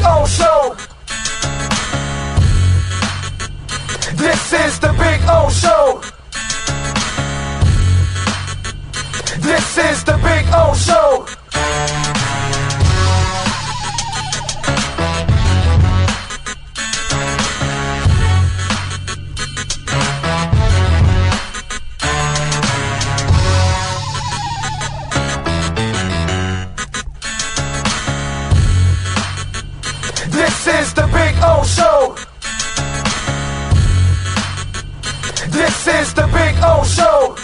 O Show. This is the Big O Show. This is the Big O Show. This is the Big O Show. This is the Big O Show.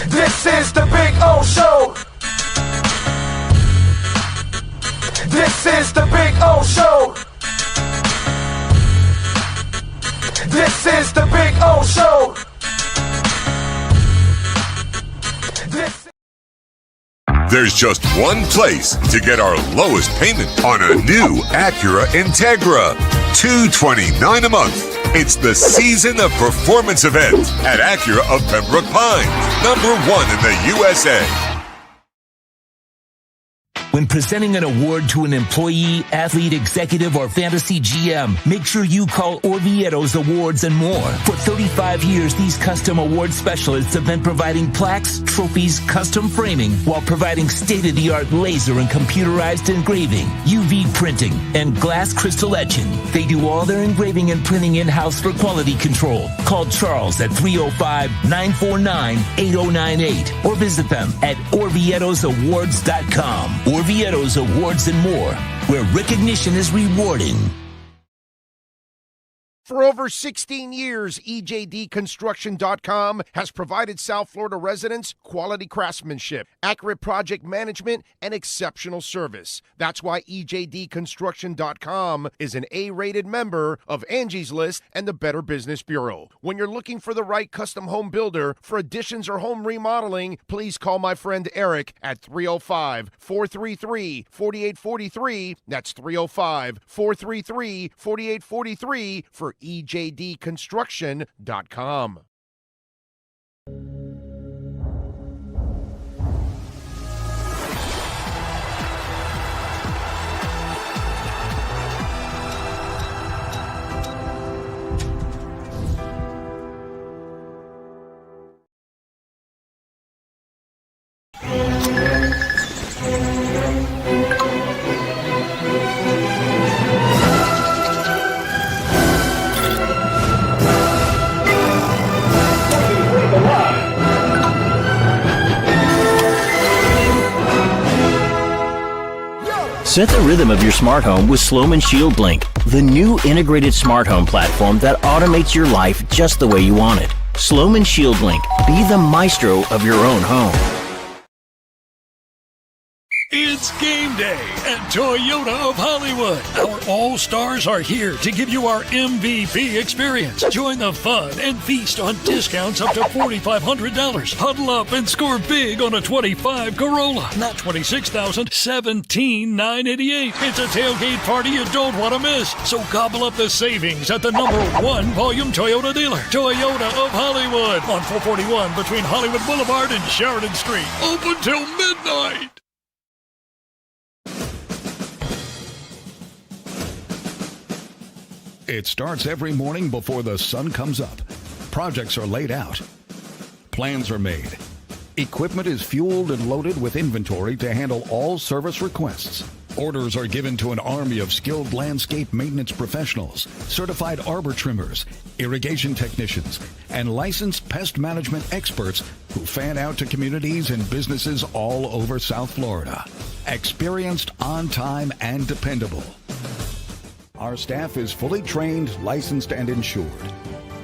This is the Big O Show. This is the Big O Show. This is the Big O Show. There's just one place to get our lowest payment on a new Acura Integra. $229 a month. It's the Season of Performance event at Acura of Pembroke Pines, #1 in the USA. When presenting an award to an employee, athlete, executive, or fantasy GM, make sure you call Orvieto's Awards and More. For 35 years, these custom award specialists have been providing plaques, trophies, custom framing, while providing state-of-the-art laser and computerized engraving, UV printing, and glass crystal etching. They do all their engraving and printing in-house for quality control. Call Charles at 305-949-8098 or visit them at orvietosawards.com. Orvieto's Awards and More, where recognition is rewarding. For over 16 years, EJDconstruction.com has provided South Florida residents quality craftsmanship, accurate project management, and exceptional service. That's why EJDconstruction.com is an A-rated member of Angie's List and the Better Business Bureau. When you're looking for the right custom home builder for additions or home remodeling, please call my friend Eric at 305-433-4843. That's 305-433-4843 for EJDconstruction.com. Set the rhythm of your smart home with Sloman Shield Blink, the new integrated smart home platform that automates your life just the way you want it. Sloman Shield Blink, be the maestro of your own home. It's game day at Toyota of Hollywood. Our all-stars are here to give you our MVP experience. Join the fun and feast on discounts up to $4,500. Huddle up and score big on a 25 Corolla. Not $26,000, $17,988. It's a tailgate party you don't want to miss. So gobble up the savings at the #1 volume Toyota dealer. Toyota of Hollywood on 441 between Hollywood Boulevard and Sheridan Street. Open till midnight. It starts every morning before the sun comes up. Projects are laid out. Plans are made. Equipment is fueled and loaded with inventory to handle all service requests. Orders are given to an army of skilled landscape maintenance professionals, certified arbor trimmers, irrigation technicians, and licensed pest management experts who fan out to communities and businesses all over South Florida. Experienced, on time, and dependable. Our staff is fully trained, licensed, and insured.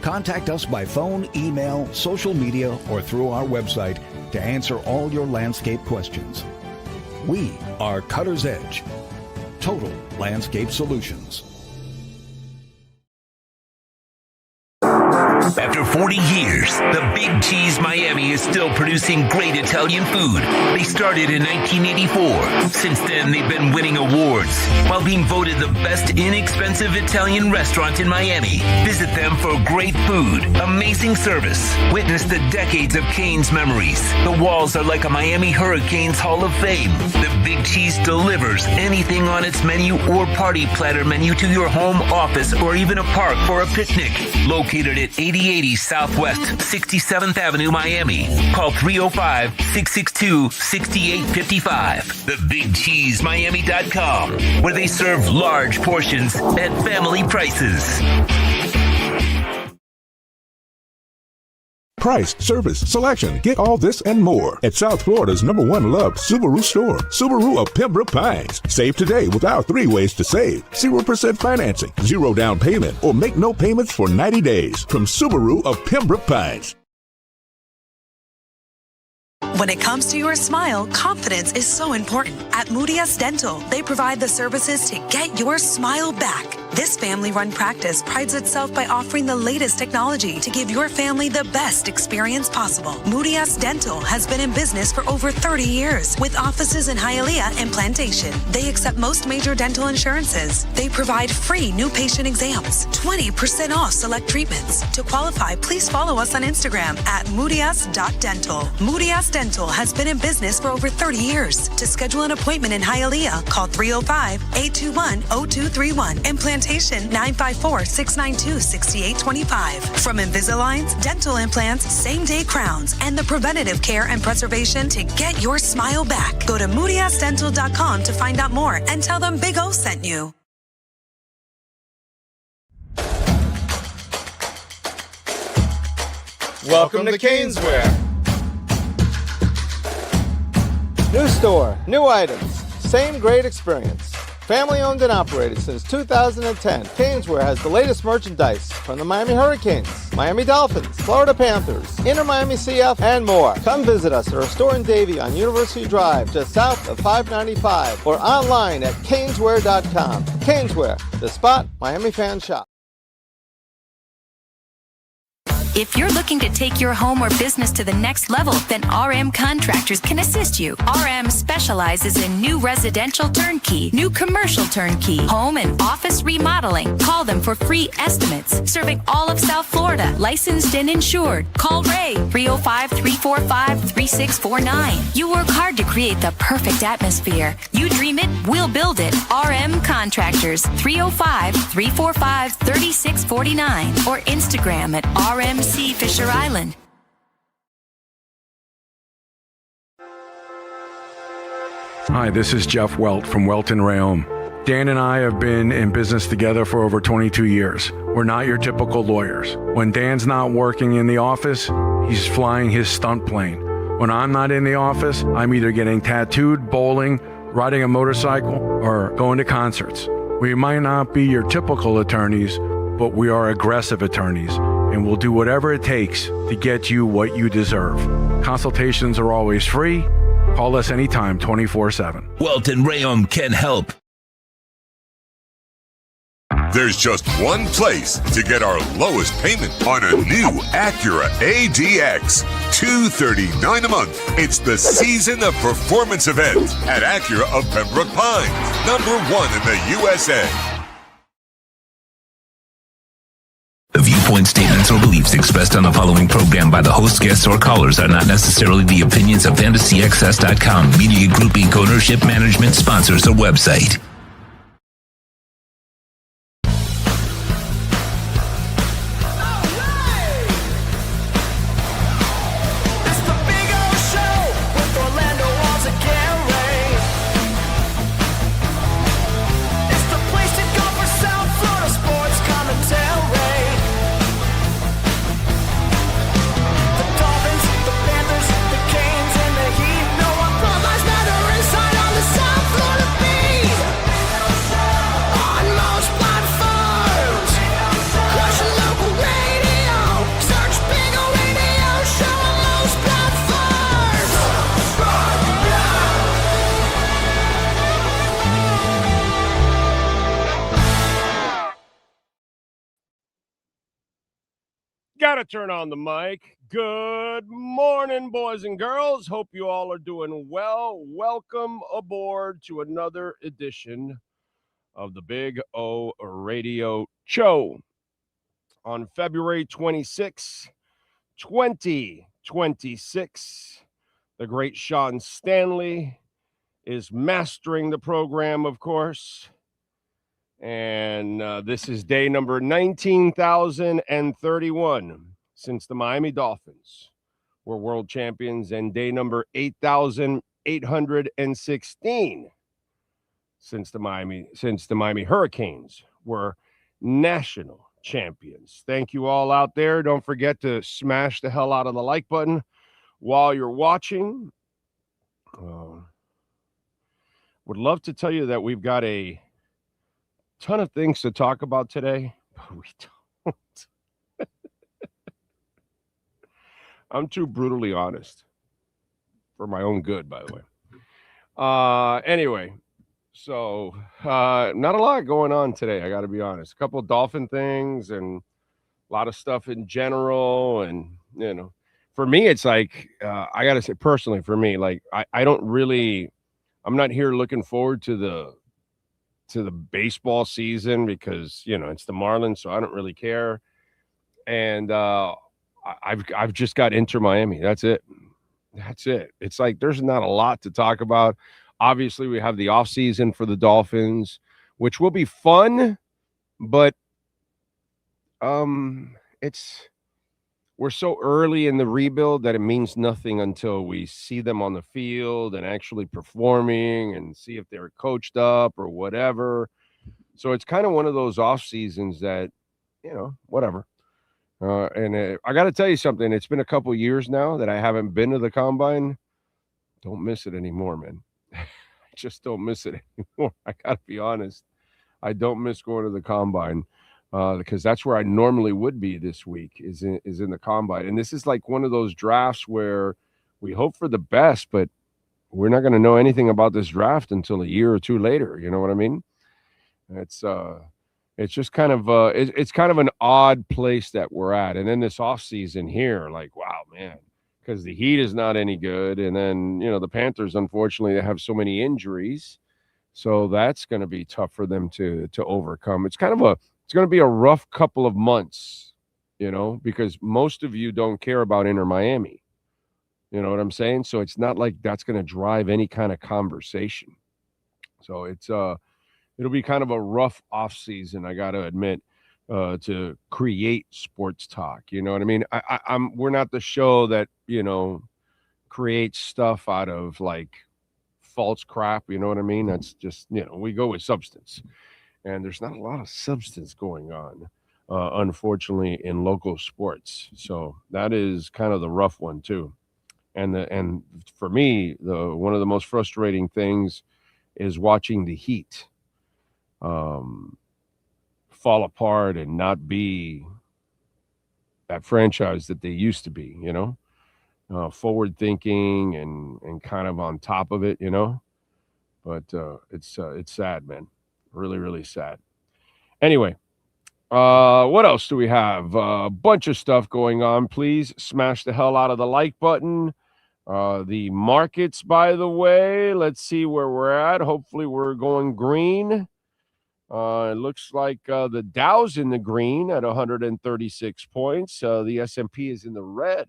Contact us by phone, email, social media, or through our website to answer all your landscape questions. We are Cutter's Edge. Total Landscape Solutions. 40 years, the Big Cheese Miami is still producing great Italian food. They started in 1984. Since then, they've been winning awards while being voted the best inexpensive Italian restaurant in Miami. Visit them for great food, amazing service. Witness the decades of Cane's memories. The walls are like a Miami Hurricanes Hall of Fame. The Big Cheese delivers anything on its menu or party platter menu to your home, office, or even a park for a picnic. Located at 8080 Southwest 67th Avenue, Miami. Call 305-662-6855. TheBigCheeseMiami.com, where they serve large portions at family prices. Price, service, selection. Get all this and more at South Florida's #1 loved Subaru store. Subaru of Pembroke Pines. Save today with our 3 ways to save. 0% financing, 0 down payment, or make no payments for 90 days. From Subaru of Pembroke Pines. When it comes to your smile, confidence is so important. At Moodias Dental, they provide the services to get your smile back. This family-run practice prides itself by offering the latest technology to give your family the best experience possible. Moodias Dental has been in business for over 30 years with offices in Hialeah and Plantation. They accept most major dental insurances. They provide free new patient exams, 20% off select treatments. To qualify, please follow us on Instagram at moodias.dental. Moodias Dental has been in business for over 30 years. To schedule an appointment in Hialeah, call 305-821-0231 and Plantation 954-692-6825. From Invisaligns, dental implants, same-day crowns, and the preventative care and preservation to get your smile back. Go to moodiasdental.com to find out more and tell them Big O sent you. Welcome to Caneswear. New store, new items, same great experience. Family owned and operated since 2010, Caneswear has the latest merchandise from the Miami Hurricanes, Miami Dolphins, Florida Panthers, Inter Miami CF, and more. Come visit us at our store in Davie on University Drive, just south of 595, or online at caneswear.com. Caneswear, the spot Miami fans shop. If you're looking to take your home or business to the next level, then RM Contractors can assist you. RM specializes in new residential turnkey, new commercial turnkey, home and office remodeling. Call them for free estimates. Serving all of South Florida, licensed and insured. Call Ray, 305-345-3649. You work hard to create the perfect atmosphere. You dream it, we'll build it. RM Contractors, 305-345-3649. Or Instagram at RMC Fisher Island. Hi, this is Jeff Welt from Welton Rayom. Dan and I have been in business together for over 22 years. We're not your typical lawyers. When Dan's not working in the office, he's flying his stunt plane. When I'm not in the office, I'm either getting tattooed, bowling, riding a motorcycle, or going to concerts. We might not be your typical attorneys, but we are aggressive attorneys, and we'll do whatever it takes to get you what you deserve. Consultations are always free. Call us anytime, 24/7. Welton Rayom can help. There's just one place to get our lowest payment on a new Acura ADX. $239 a month. It's the season of performance event at Acura of Pembroke Pines, #1 in the USA. The viewpoint statements or beliefs expressed on the following program by the host, guests, or callers are not necessarily the opinions of FantasyXS.com, Media Group Inc. ownership, management, sponsors, or website. Gotta turn on the mic. Good morning, boys and girls. Hope you all are doing well. Welcome aboard to another edition of the Big O Radio Show on February 26, 2026. The great Sean Stanley is mastering the program, of course. And this is day number 19,031 since the Miami Dolphins were world champions, and day number 8,816 since the Miami Hurricanes were national champions. Thank you all out there. Don't forget to smash the hell out of the like button while you're watching. Would love to tell you that we've got a ton of things to talk about today, but we don't. I'm too brutally honest for my own good, by the way. Anyway, so not a lot going on today, I got to be honest. A couple of Dolphin things and a lot of stuff in general. And, you know, for me, it's like, I got to say personally, for me, like, I don't really, I'm not here looking forward to the baseball season because, you know, it's the Marlins, so I don't really care. And I've just got Inter Miami. That's it. It's like there's not a lot to talk about. Obviously, we have the offseason for the Dolphins, which will be fun, but we're so early in the rebuild that it means nothing until we see them on the field and actually performing and see if they're coached up or whatever. So it's kind of one of those off seasons that, you know, whatever. And I got to tell you something. It's been a couple years now that I haven't been to the Combine. Don't miss it anymore, man. I just don't miss it anymore. I got to be honest. I don't miss going to the Combine. Because that's where I normally would be this week is in the Combine. And this is like one of those drafts where we hope for the best, but we're not going to know anything about this draft until a year or two later. You know what I mean? It's just kind of it's kind of an odd place that we're at. And then this off season here, like, wow, man, because the Heat is not any good. And then, you know, the Panthers, unfortunately, they have so many injuries. So that's going to be tough for them to overcome. It's going to be a rough couple of months, you know, because most of you don't care about Inter Miami. You know what I'm saying? So it's not like that's going to drive any kind of conversation. So it'll be kind of a rough off season, I got to admit, to create sports talk. You know what I mean? We're not the show that, you know, creates stuff out of like false crap. You know what I mean? That's just, you know, we go with substance. And there's not a lot of substance going on, unfortunately, in local sports. So that is kind of the rough one too. And for me, one of the most frustrating things is watching the Heat fall apart and not be that franchise that they used to be. You know, forward thinking and kind of on top of it. You know, but it's sad, man. Really, really sad. Anyway, what else do we have? A bunch of stuff going on. Please smash the hell out of the like button. The markets, by the way, let's see where we're at. Hopefully we're going green. It looks like the Dow's in the green at 136 points. The S&P is in the red,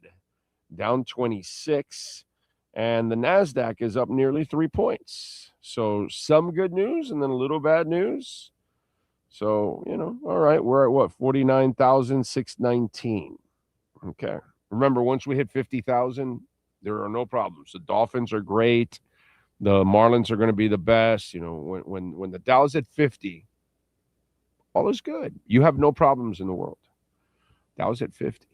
down 26. And the NASDAQ is up nearly 3 points. So some good news and then a little bad news. So, you know, all right, we're at what? 49,619. Okay. Remember, once we hit 50,000, there are no problems. The Dolphins are great. The Marlins are going to be the best. You know, when the Dow's at 50, all is good. You have no problems in the world. Dow's at 50.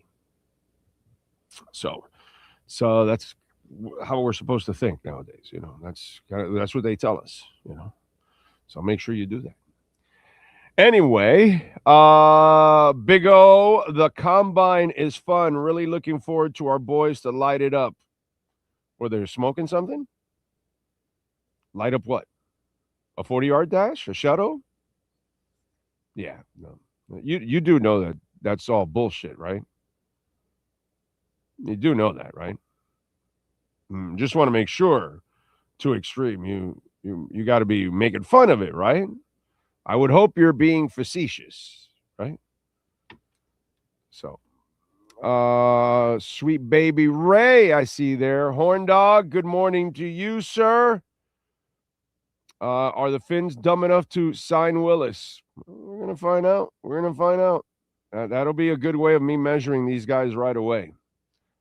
So that's how we're supposed to think nowadays. You know, that's what they tell us, you know, so make sure you do that. Anyway, Big O, the Combine is fun. Really looking forward to our boys to light it up. Were they smoking something? Light up what? A 40-yard dash? A shuttle? Yeah, no. You do know that that's all bullshit, right? You do know that, right? Just want to make sure. Too extreme. You got to be making fun of it, right? I would hope you're being facetious, right? So, sweet baby Ray, I see there. Horn Dog, good morning to you, sir. Are the Finns dumb enough to sign Willis? We're gonna find out. That'll be a good way of me measuring these guys right away.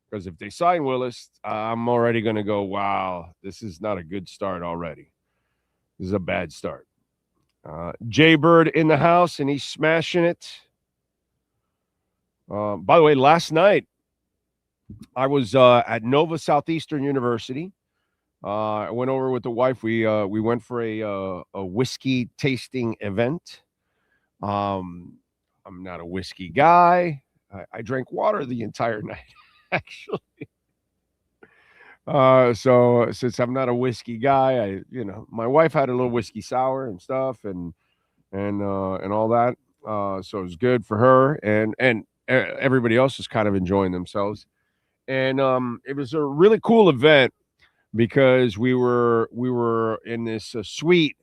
Because if they sign Willis, I'm already going to go, wow, this is not a good start already. This is a bad start. Jaybird in the house, and he's smashing it. By the way, last night, I was at Nova Southeastern University. I went over with the wife. We went for a whiskey tasting event. I'm not a whiskey guy. I drank water the entire night. Actually, so since I'm not a whiskey guy, my wife had a little whiskey sour and stuff, and all that. So it was good for her, and everybody else was kind of enjoying themselves, and it was a really cool event because we were in this suite,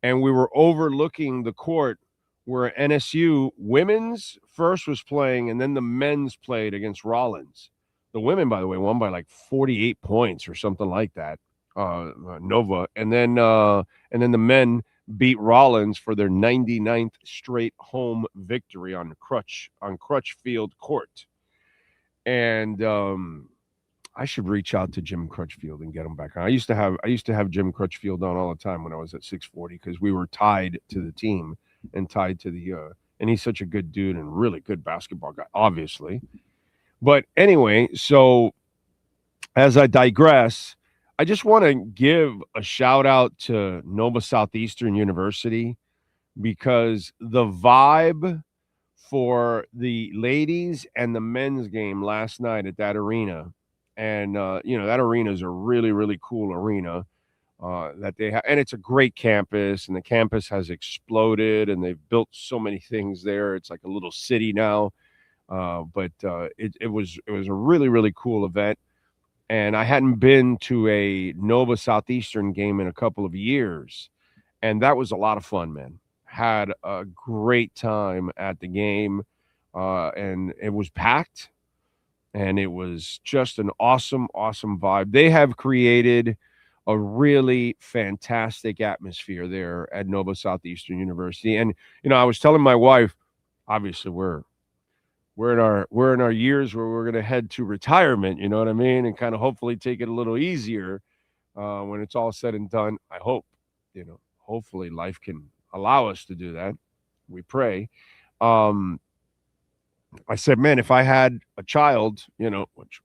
and we were overlooking the court where NSU women's first was playing, and then the men's played against Rollins. The women, by the way, won by like 48 points or something like that. Nova, and then the men beat Rollins for their 99th straight home victory on Crutchfield Court. And I should reach out to Jim Crutchfield and get him back on. I used to have Jim Crutchfield on all the time when I was at 640 because we were tied to the team and tied to the and he's such a good dude and really good basketball guy, obviously. But anyway, so as I digress, I just want to give a shout out to Nova Southeastern University because the vibe for the ladies and the men's game last night at that arena, and that arena is a really, really cool arena that they have, and it's a great campus, and the campus has exploded, and they've built so many things there. It's like a little city now. But it was a really, really cool event. And I hadn't been to a Nova Southeastern game in a couple of years. And that was a lot of fun, man. Had a great time at the game. And it was packed. And it was just an awesome, awesome vibe. They have created a really fantastic atmosphere there at Nova Southeastern University. And, I was telling my wife, obviously we're in our years where we're going to head to retirement, you know what I mean? And kind of hopefully take it a little easier when it's all said and done. I hope, hopefully life can allow us to do that. We pray. I said, man, if I had a child, which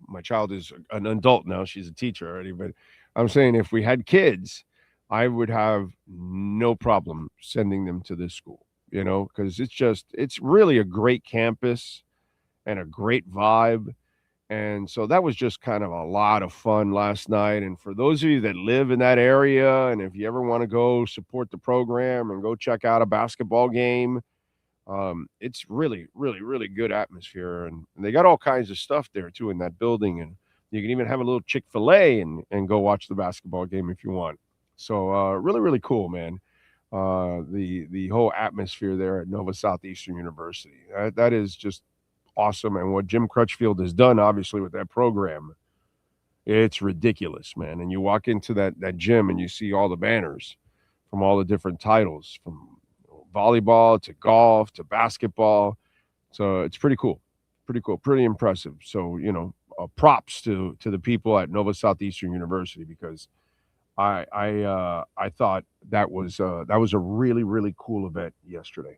my child is an adult now, she's a teacher already, but I'm saying if we had kids, I would have no problem sending them to this school. Because it's really a great campus and a great vibe. And so that was just kind of a lot of fun last night. And for those of you that live in that area, and if you ever want to go support the program and go check out a basketball game, it's really, really, really good atmosphere. And they got all kinds of stuff there too in that building. And you can even have a little Chick-fil-A and go watch the basketball game if you want. So really, really cool, man. The whole atmosphere there at Nova Southeastern University. That is just awesome. And what Jim Crutchfield has done, obviously, with that program, it's ridiculous, man. And you walk into that gym and you see all the banners from all the different titles, from volleyball to golf to basketball. So it's pretty cool, pretty impressive. So, props to the people at Nova Southeastern University because I thought that was a really, really cool event yesterday.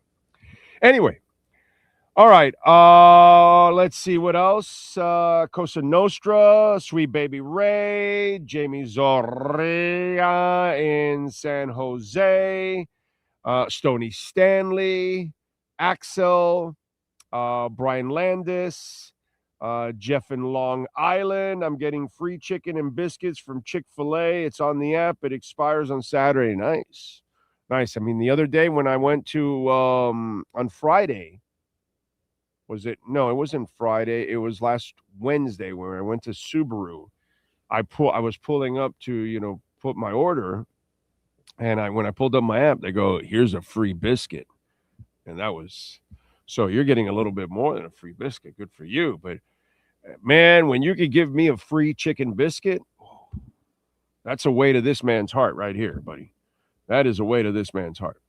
Anyway, all right. Let's see what else. Cosa Nostra, Sweet Baby Ray, Jamie Zorrea in San Jose, Stoney Stanley, Axel, Brian Landis. Jeff in Long Island. I'm getting free chicken and biscuits from Chick-fil-A. It's on the app. It expires on Saturday. Nice. I mean, the other day when I went to on Friday, Was it? No, it wasn't Friday. It was last Wednesday when I went to Subaru. I was pulling up to, put my order. And when I pulled up my app, they go, here's a free biscuit. And that was, so you're getting a little bit more than a free biscuit. Good for you. But man, when you could give me a free chicken biscuit, that's a way to this man's heart right here, buddy. That is a way to this man's heart.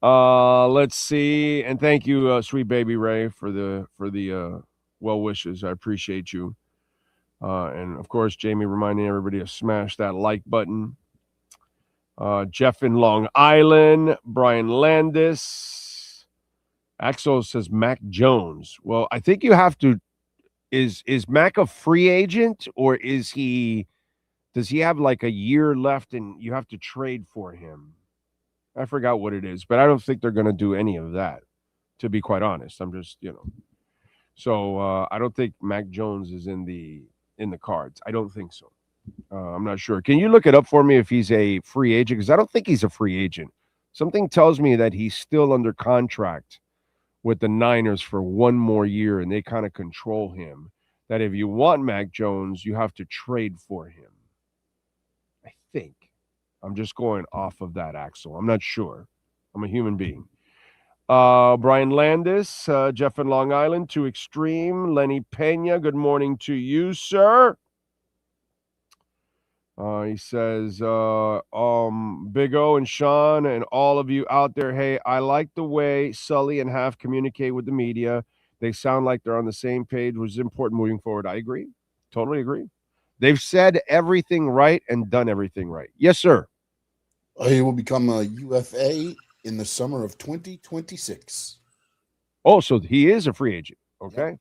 Let's see. And thank you, sweet baby Ray, for the well wishes. I appreciate you. And of course, Jamie reminding everybody to smash that like button. Jeff in Long Island, Brian Landis. Axel says Mac Jones. Well, I think you have to. Is Mac a free agent, or does he have like a year left and you have to trade for him? I forgot what it is, but I don't think they're going to do any of that, to be quite honest. I'm just, So I don't think Mac Jones is in the cards. I don't think so. I'm not sure. Can you look it up for me if he's a free agent? Because I don't think he's a free agent. Something tells me that he's still under contract with the Niners for one more year, and they kind of control him. That if you want Mac Jones, you have to trade for him. I think. I'm just going off of that, Axel. I'm not sure. I'm a human being. Brian Landis, Jeff in Long Island, Too Extreme, Lenny Pena, good morning to you, sir. He says, Big O and Sean and all of you out there, hey, I like the way Sully and Half communicate with the media. They sound like they're on the same page, which is important moving forward. I agree. Totally agree. They've said everything right and done everything right. Yes, sir. He will become a UFA in the summer of 2026. Oh, so he is a free agent. Okay. Yep.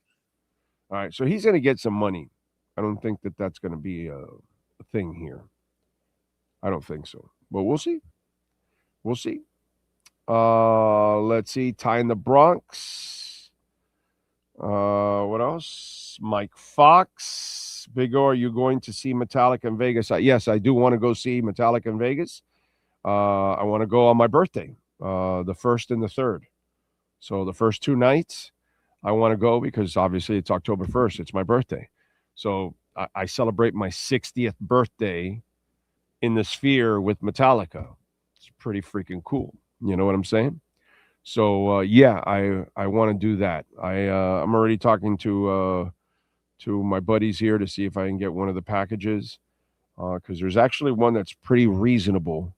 All right. So he's going to get some money. I don't think that's going to be a thing here. I don't think so. But we'll see. We'll see. Let's see. Ty in the Bronx. What else? Mike Fox. Big O, are you going to see Metallica in Vegas? Yes, I do want to go see Metallica in Vegas. I want to go on my birthday, the 1st and the 3rd. So the first 2 nights, I want to go because obviously it's October 1st. It's my birthday. So I celebrate my 60th birthday in the Sphere with Metallica. It's pretty freaking cool. You know what I'm saying? So, yeah, I want to do that. I'm already talking to my buddies here to see if I can get one of the packages because there's actually one that's pretty reasonable.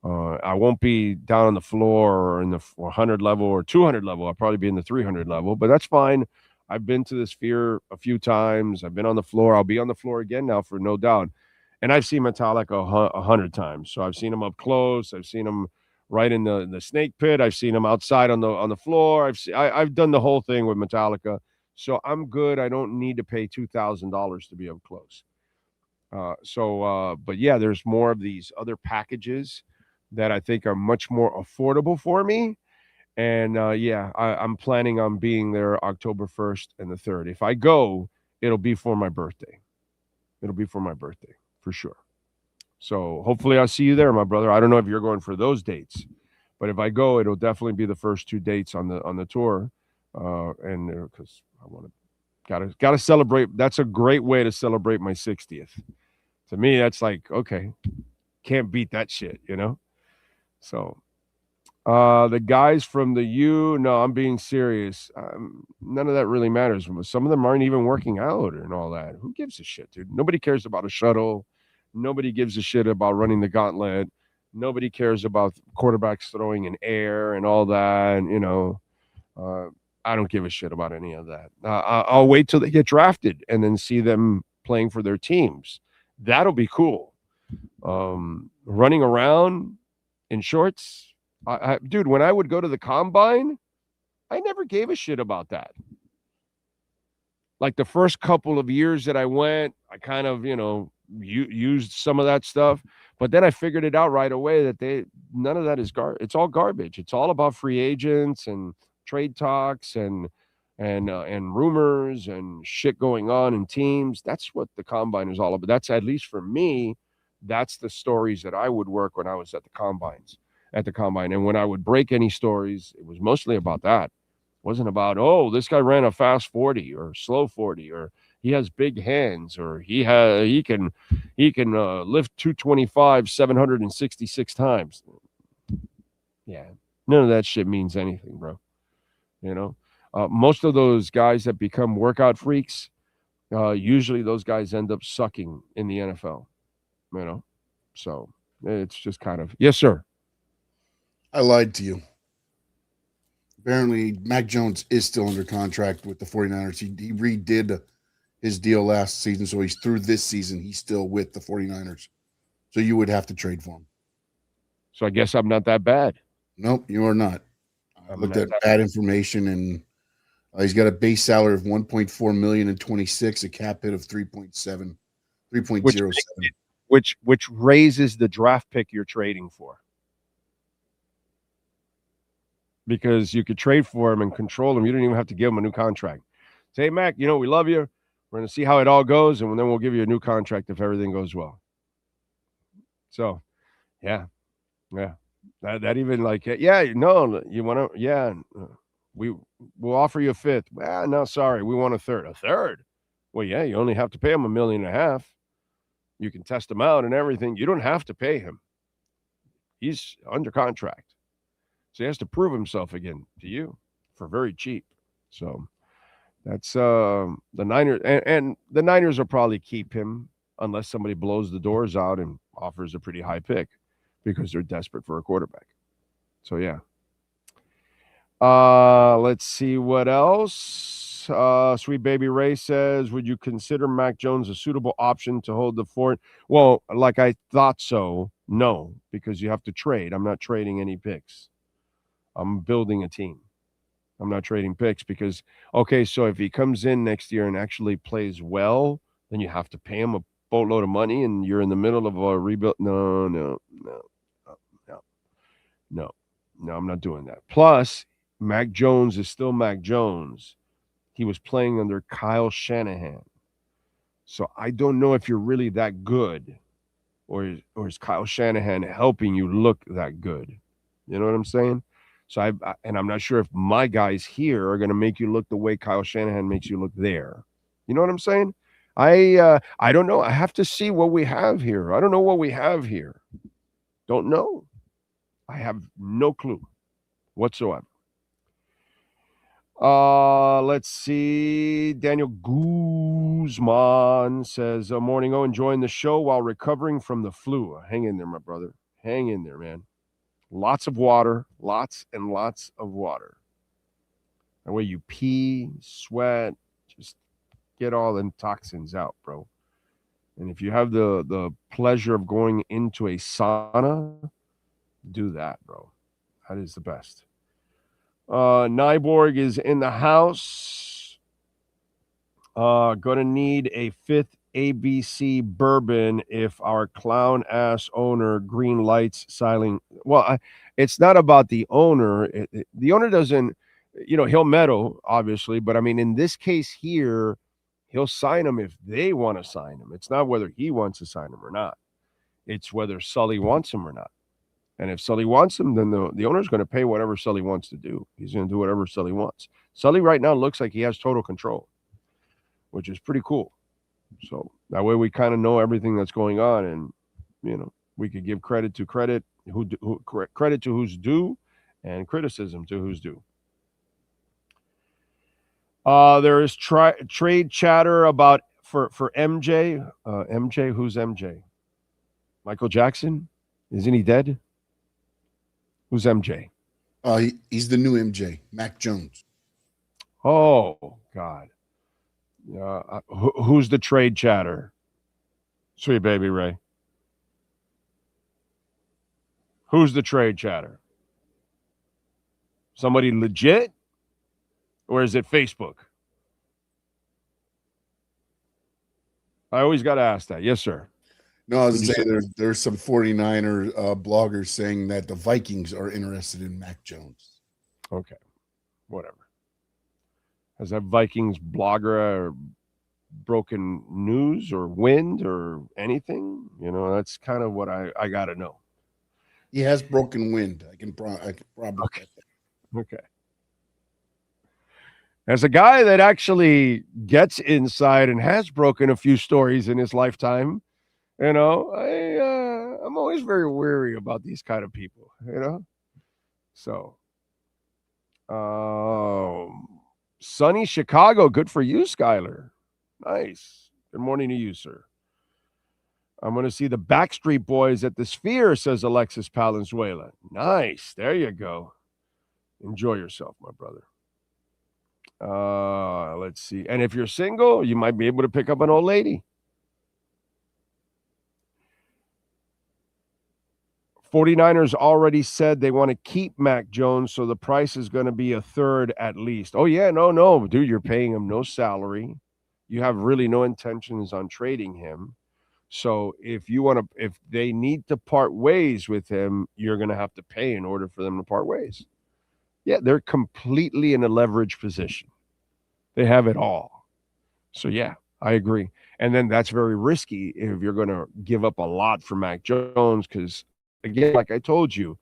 I won't be down on the floor or in the 100 level or 200 level. I'll probably be in the 300 level, but that's fine. I've been to the Sphere a few times. I've been on the floor. I'll be on the floor again now for no doubt. And I've seen Metallica 100 times. So I've seen them up close. I've seen them right in the snake pit. I've seen them outside on the floor. I've done the whole thing with Metallica. So I'm good. I don't need to pay $2,000 to be up close. But yeah, there's more of these other packages that I think are much more affordable for me. And yeah, I'm planning on being there October 1st and the 3rd. If I go, it'll be for my birthday. It'll be for my birthday for sure. So hopefully I'll see you there, my brother. I don't know if you're going for those dates, but if I go, it'll definitely be the first 2 dates on the tour. And because I want to gotta celebrate. That's a great way to celebrate my 60th. To me, that's like, okay, can't beat that shit, you know? So the guys from the U, no, I'm being serious. None of that really matters. Some of them aren't even working out and all that. Who gives a shit, dude? Nobody cares about a shuttle. Nobody gives a shit about running the gauntlet. Nobody cares about quarterbacks throwing in air and all that. And, I don't give a shit about any of that. I'll wait till they get drafted and then see them playing for their teams. That'll be cool. Running around in shorts. Dude, when I would go to the combine, I never gave a shit about that. Like the first couple of years that I went, I kind of, used some of that stuff. But then I figured it out right away that none of that is it's all garbage. It's all about free agents and trade talks and rumors and shit going on in teams. That's what the combine is all about. That's, at least for me, that's the stories that I would work when I was at the combine. And when I would break any stories, it was mostly about that. Wasn't about, oh, this guy ran a fast 40 or slow 40, or he has big hands, or he can lift 225 766 times. Yeah, none of that shit means anything, bro. You know, most of those guys that become workout freaks, usually those guys end up sucking in the NFL. You know, so it's just kind of, yes, sir. I lied to you. Apparently, Mac Jones is still under contract with the 49ers. He redid his deal last season, so he's through this season. He's still with the 49ers. So you would have to trade for him. So I guess I'm not that bad. Nope, you are not. I looked at bad information, and he's got a base salary of $1.4 million in 26, a cap hit of 3.07, which raises the draft pick you're trading for. Because you could trade for him and control him. You don't even have to give him a new contract. Say, hey, Mac, we love you. We're going to see how it all goes, and then we'll give you a new contract if everything goes well. So, yeah. That even like, you want to, we'll offer you a fifth. Well, no, sorry, we want a third. A third? Well, yeah, you only have to pay him $1.5 million. You can test him out and everything. You don't have to pay him. He's under contract. So he has to prove himself again to you for very cheap. So that's the Niners. And the Niners will probably keep him unless somebody blows the doors out and offers a pretty high pick because they're desperate for a quarterback. So, yeah. Let's see what else. Sweet Baby Ray says, would you consider Mac Jones a suitable option to hold the fort? Well, like I thought so. No, because you have to trade. I'm not trading any picks. I'm building a team. I'm not trading picks because, okay, so if he comes in next year and actually plays well, then you have to pay him a boatload of money and you're in the middle of a rebuild. No, I'm not doing that. Plus, Mac Jones is still Mac Jones. He was playing under Kyle Shanahan. So I don't know if you're really that good or is Kyle Shanahan helping you look that good? You know what I'm saying? So I'm not sure if my guys here are going to make you look the way Kyle Shanahan makes you look there. You know what I'm saying? I don't know. I have to see what we have here. I don't know what we have here. Don't know. I have no clue whatsoever. Let's see. Daniel Guzman says, morning, enjoying the show while recovering from the flu. Hang in there, my brother. Hang in there, man. Lots of water, lots and lots of water. That way you pee, sweat, just get all the toxins out, bro. And if you have the pleasure of going into a sauna, do that, bro. That is the best. Nyborg is in the house. Gonna need a fifth ABC bourbon if our clown ass owner green lights silent. Well, it's not about the owner. The owner doesn't, he'll meddle, obviously, but I mean, in this case here, he'll sign him if they want to sign him. It's not whether he wants to sign him or not. It's whether Sully wants him or not. And if Sully wants him, then the owner's going to pay whatever Sully wants to do. He's going to do whatever Sully wants. Sully right now looks like he has total control, which is pretty cool. So that way we kind of know everything that's going on, and we could give credit to credit, credit to who's due, and criticism to who's due. There is trade chatter about for MJ. MJ, who's MJ? Michael Jackson? Isn't he dead? Who's MJ? He's the new MJ, Mac Jones. Oh God. Who's the trade chatter? Sweet Baby Ray. Who's the trade chatter? Somebody legit? Or is it Facebook? I always got to ask that. Yes, sir. No, I was saying there's some 49er bloggers saying that the Vikings are interested in Mac Jones. Okay. Whatever. Has that Vikings blogger broken news or wind or anything? That's kind of what I got to know. He has broken wind. I can probably get that. Okay. As a guy that actually gets inside and has broken a few stories in his lifetime, I'm always very wary about these kind of people, So, sunny Chicago, good for you, Skyler. Nice. Good morning to you, sir. I'm going to see the Backstreet Boys at the Sphere, says Alexis Palenzuela. Nice. There you go. Enjoy yourself, my brother. Let's see. And if you're single, you might be able to pick up an old lady. 49ers already said they want to keep Mac Jones, so the price is going to be a third at least. Oh, yeah, no. Dude, you're paying him no salary. You have really no intentions on trading him. So if they need to part ways with him, you're going to have to pay in order for them to part ways. Yeah, they're completely in a leverage position. They have it all. So, yeah, I agree. And then that's very risky if you're going to give up a lot for Mac Jones because, again, like I told you,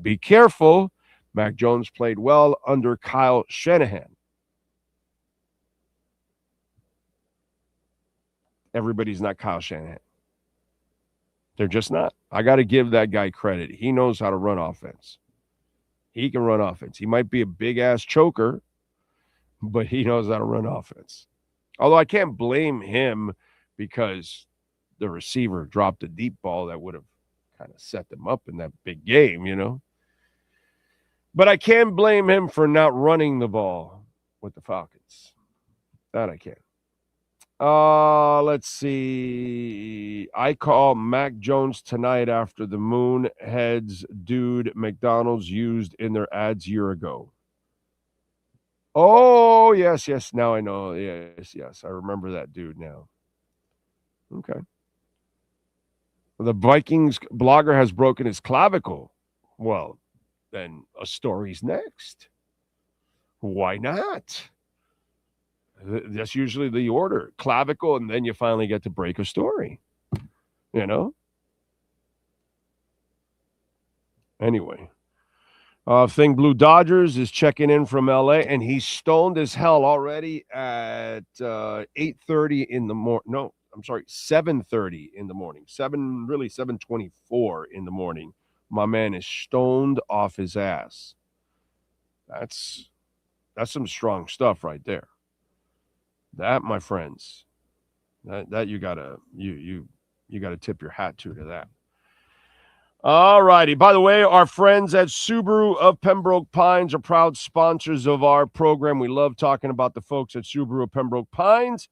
be careful. Mac Jones played well under Kyle Shanahan. Everybody's not Kyle Shanahan. They're just not. I got to give that guy credit. He knows how to run offense. He can run offense. He might be a big-ass choker, but he knows how to run offense. Although I can't blame him because the receiver dropped a deep ball that would have kind of set them up in that big game, But I can blame him for not running the ball with the Falcons. That I can. Let's see. I call Mac Jones tonight after the Moonheads dude McDonald's used in their ads year ago. Oh, yes. Now I know. Yes. I remember that dude now. Okay. The Vikings blogger has broken his clavicle. Well, then a story's next. Why not? That's usually the order. Clavicle, and then you finally get to break a story. Anyway. Thing Blue Dodgers is checking in from LA, and he's stoned as hell already at 8:30 in the morning. No, I'm sorry, 7:30 in the morning. 7:24 in the morning. My man is stoned off his ass. That's some strong stuff right there. That, my friends, that you gotta tip your hat to that. All righty. By the way, our friends at Subaru of Pembroke Pines are proud sponsors of our program. We love talking about the folks at Subaru of Pembroke Pines.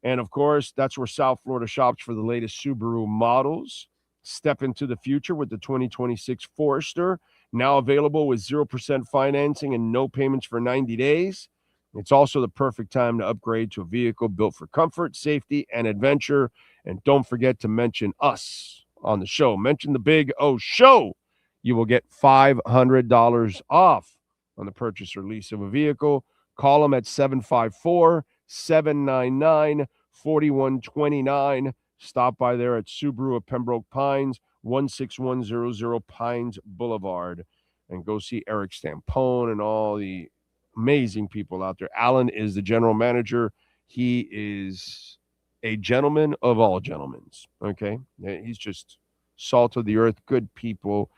And, of course, that's where South Florida shops for the latest Subaru models. Step into the future with the 2026 Forester, now available with 0% financing and no payments for 90 days. It's also the perfect time to upgrade to a vehicle built for comfort, safety, and adventure. And don't forget to mention us on the show. Mention the Big O Show. You will get $500 off on the purchase or lease of a vehicle. Call them at 754-799-4129. Stop by there at Subaru of Pembroke Pines, 16100 Pines Boulevard, and go see Eric Stampone and all the amazing people out there. Alan is the general manager. He is a gentleman of all gentlemen. Okay, he's just salt of the earth, good people,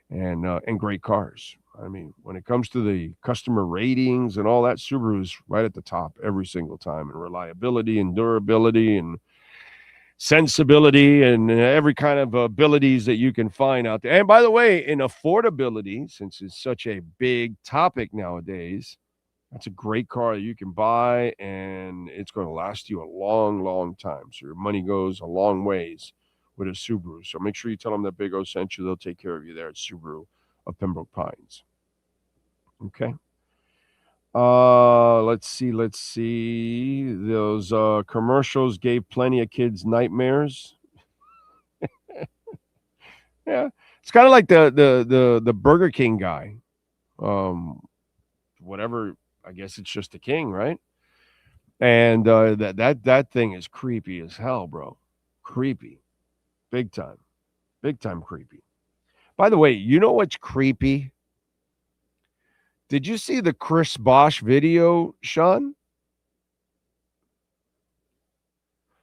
and great cars. I mean, when it comes to the customer ratings and all that, Subaru's right at the top every single time, and reliability and durability and sensibility and every kind of abilities that you can find out there. And by the way, in affordability, since it's such a big topic nowadays, that's a great car that you can buy, and it's going to last you a long, long time. So your money goes a long ways with a Subaru. So make sure you tell them that Big O sent you. They'll take care of you there at Subaru of Pembroke Pines. Okay. Let's see. Those commercials gave plenty of kids nightmares. Yeah. It's kind of like the Burger King guy. Whatever, I guess it's just a king, right? And that thing is creepy as hell, bro. Creepy. Big time. Big time creepy. By the way, you know what's creepy? Did you see the Chris Bosh video, Sean?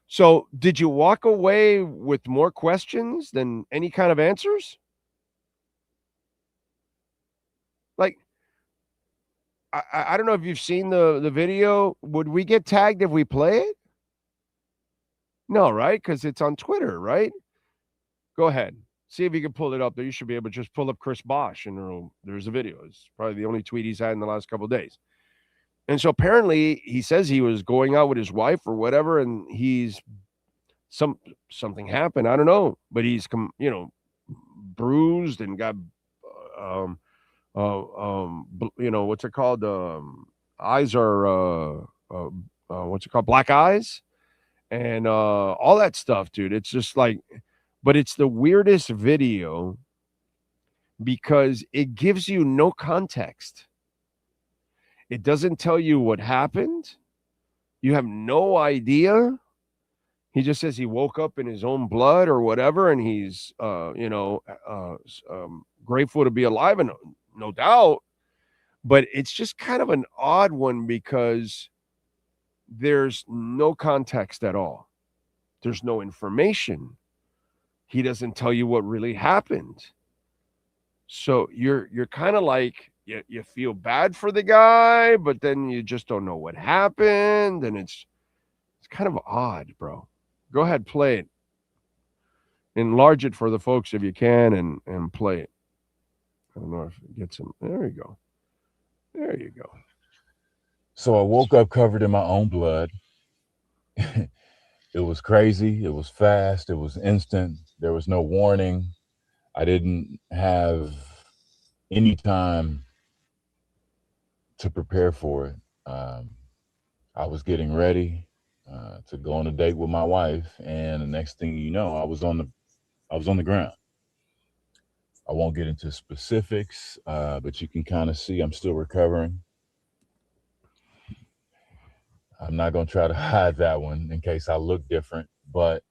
So did you walk away with more questions than any kind of answers? Like, I don't know if you've seen the video. Would we get tagged if we play it? No, right? Because it's on Twitter, right? Go ahead. See if you can pull it up there. You should be able to just pull up Chris Bosh and there's a video. It's probably the only tweet he's had in the last couple of days. And so apparently he says he was going out with his wife or whatever, and he's something happened. I don't know, but he's bruised and got what's it called? Eyes are what's it called? Black eyes and all that stuff, dude. It's just like, but it's the weirdest video because it gives you no context. It doesn't tell you what happened. You have no idea. He just says he woke up in his own blood or whatever, and he's grateful to be alive, and no doubt. But it's just kind of an odd one because there's no context at all. There's no information. He doesn't tell you what really happened. So you're kind of like, you feel bad for the guy, but then you just don't know what happened, and it's kind of odd, bro. Go ahead, play it. Enlarge it for the folks if you can, and play it. I don't know if it gets him. There you go. There you go. So I woke up covered in my own blood. It was crazy. It was fast. It was instant. There was no warning. I didn't have any time to prepare for it. I was getting ready to go on a date with my wife, and the next thing you know, I was on the ground. I won't get into specifics, but you can kind of see I'm still recovering. I'm not going to try to hide that one in case I look different, but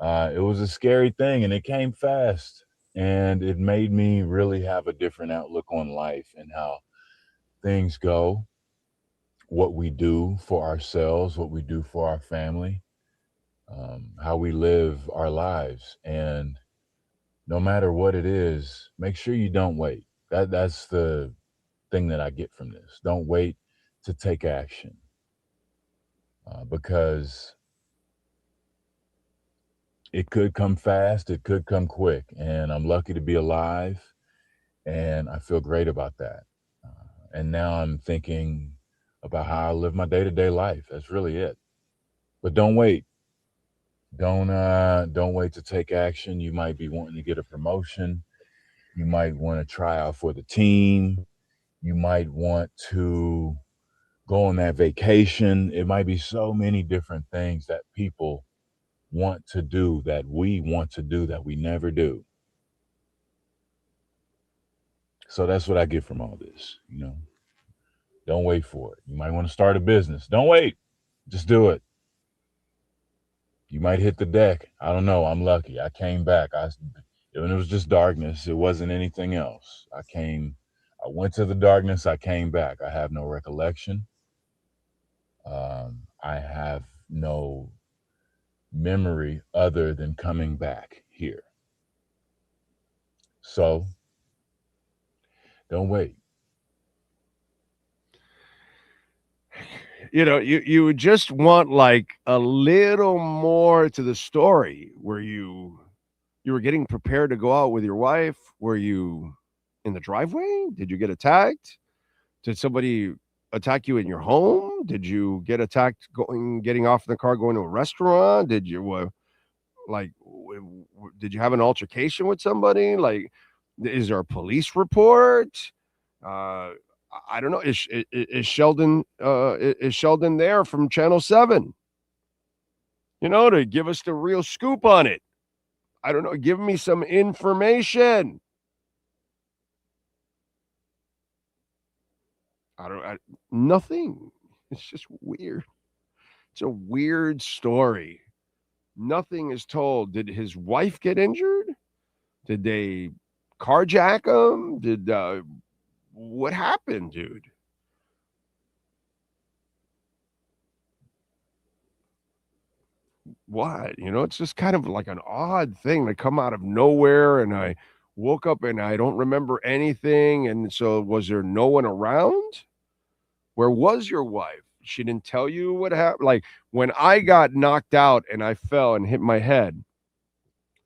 it was a scary thing, and it came fast, and it made me really have a different outlook on life and how things go, what we do for ourselves, what we do for our family, how we live our lives. And no matter what it is, make sure you don't wait. That's the thing that I get from this. Don't wait to take action, because it could come fast, it could come quick, and I'm lucky to be alive, and I feel great about that. And now I'm thinking about how I live my day-to-day life. That's really it. But don't wait. Don't wait to take action. You might be wanting to get a promotion. You might want to try out for the team. You might want to go on that vacation. It might be so many different things that people want to do, that we want to do, that we never do. So that's what I get from all this, Don't wait for it. You might want to start a business. Don't wait. Just do it. You might hit the deck. I don't know. I'm lucky. I came back. It was just darkness. It wasn't anything else. I went to the darkness. I came back. I have no recollection. I have no memory other than coming back here. So don't wait. You would just want like a little more to the story. Were you were getting prepared to go out with your wife? Were you in the driveway? Did you get attacked? Did somebody attack you in your home? Did you get attacked getting off in the car, going to a restaurant? Did you did you have an altercation with somebody? Like, is there a police report? I don't know. Is Sheldon there from Channel 7? To give us the real scoop on it. I don't know. Give me some information. Nothing. It's just weird. It's a weird story. Nothing is told. Did his wife get injured? Did they carjack him? what happened, dude? What? It's just kind of like an odd thing to come out of nowhere. And I woke up and I don't remember anything. And so, was there no one around? Where was your wife? She didn't tell you what happened. Like when I got knocked out and I fell and hit my head,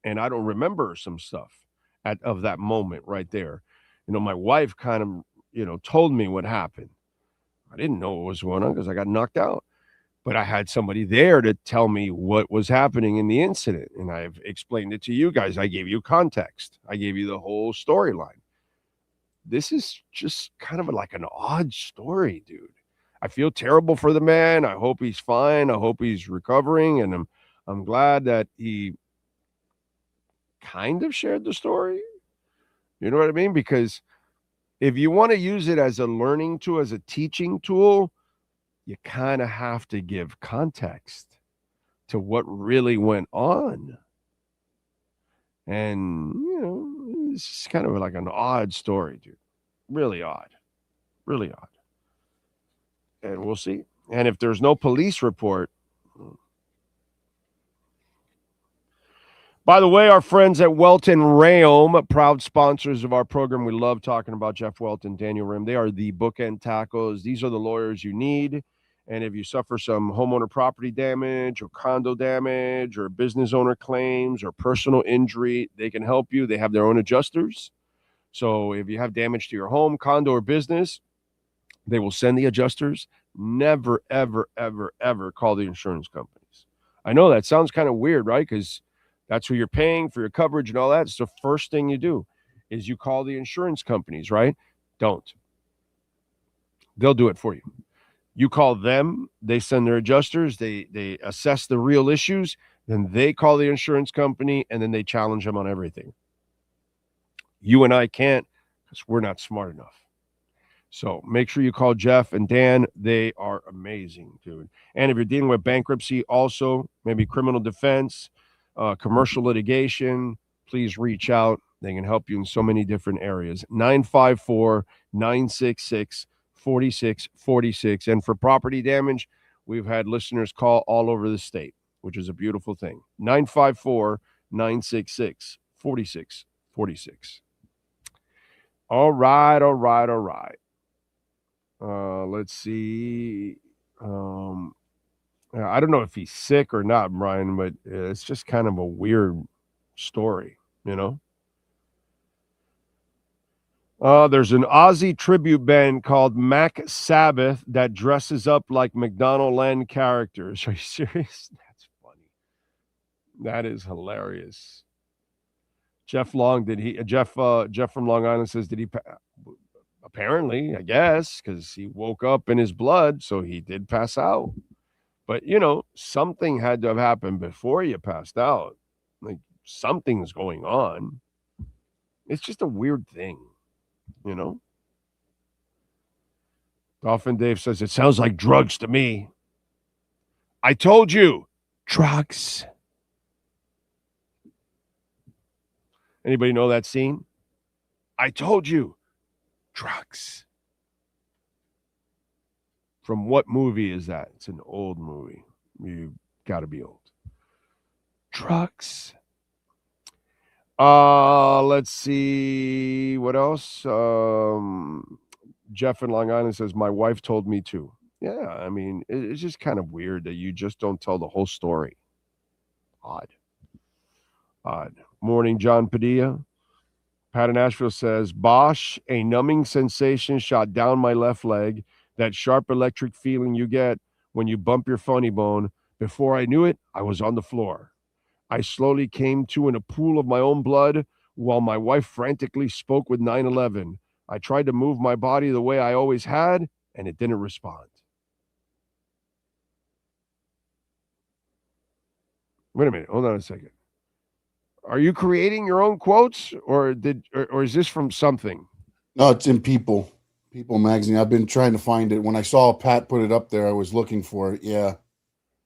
and I don't remember some stuff of that moment right there. My wife kind of, told me what happened. I didn't know what was going on because I got knocked out. But I had somebody there to tell me what was happening in the incident. And I've explained it to you guys. I gave you context. I gave you the whole storyline. This is just kind of like an odd story, dude. I feel terrible for the man. I hope he's fine. I hope he's recovering. And I'm glad that he kind of shared the story. You know what I mean? Because if you want to use it as a learning tool, as a teaching tool, you kind of have to give context to what really went on. And, it's kind of like an odd story, dude. Really odd. Really odd. And we'll see. And if there's no police report. By the way, our friends at Welton Rayom, proud sponsors of our program. We love talking about Jeff Welton, Daniel Rim. They are the bookend tacos. These are the lawyers you need. And if you suffer some homeowner property damage or condo damage or business owner claims or personal injury, they can help you. They have their own adjusters. So if you have damage to your home, condo, or business, they will send the adjusters. Never, ever, ever, ever call the insurance companies. I know that sounds kind of weird, right? Because that's who you're paying for your coverage and all that. It's the first thing you do is you call the insurance companies, right? Don't. They'll do it for you. You call them, they send their adjusters, they assess the real issues, then they call the insurance company, and then they challenge them on everything. You and I can't because we're not smart enough. So make sure you call Jeff and Dan. They are amazing, dude. And if you're dealing with bankruptcy, also maybe criminal defense, commercial litigation, please reach out. They can help you in so many different areas. 954-966-4646. And for property damage, we've had listeners call all over the state, which is a beautiful thing. 954-966-4646. All right. Let's see. I don't know if he's sick or not, Brian, but it's just kind of a weird story, There's an Aussie tribute band called Mac Sabbath that dresses up like McDonald Land characters. Are you serious? That's funny. That is hilarious. Jeff from Long Island says, did he? Apparently, I guess, because he woke up in his blood, so he did pass out. But, something had to have happened before you passed out. Like, something's going on. It's just a weird thing, Dolphin Dave says, it sounds like drugs to me. I told you, drugs. Anybody know that scene? I told you, drugs. From what movie is that? It's an old movie. You got to be old. Drugs. Let's see. What else? Jeff in Long Island says, my wife told me to. Yeah, I mean, it's just kind of weird that you just don't tell the whole story. Odd. Morning, John Padilla. Pat in Asheville says, Bosh, a numbing sensation shot down my left leg. That sharp electric feeling you get when you bump your funny bone. Before I knew it, I was on the floor. I slowly came to in a pool of my own blood while my wife frantically spoke with 911. I tried to move my body the way I always had, and it didn't respond. Wait a minute. Hold on a second. Are you creating your own quotes, or is this from something? No, it's in People magazine. I've been trying to find it. When I saw Pat put it up there, I was looking for it. Yeah.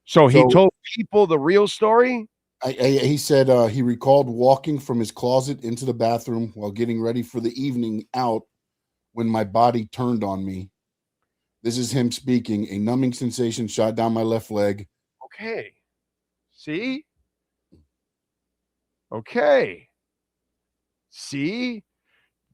So he told People the real story? He said he recalled walking from his closet into the bathroom while getting ready for the evening out when my body turned on me. This is him speaking. A numbing sensation shot down my left leg. Okay. See? Okay. See?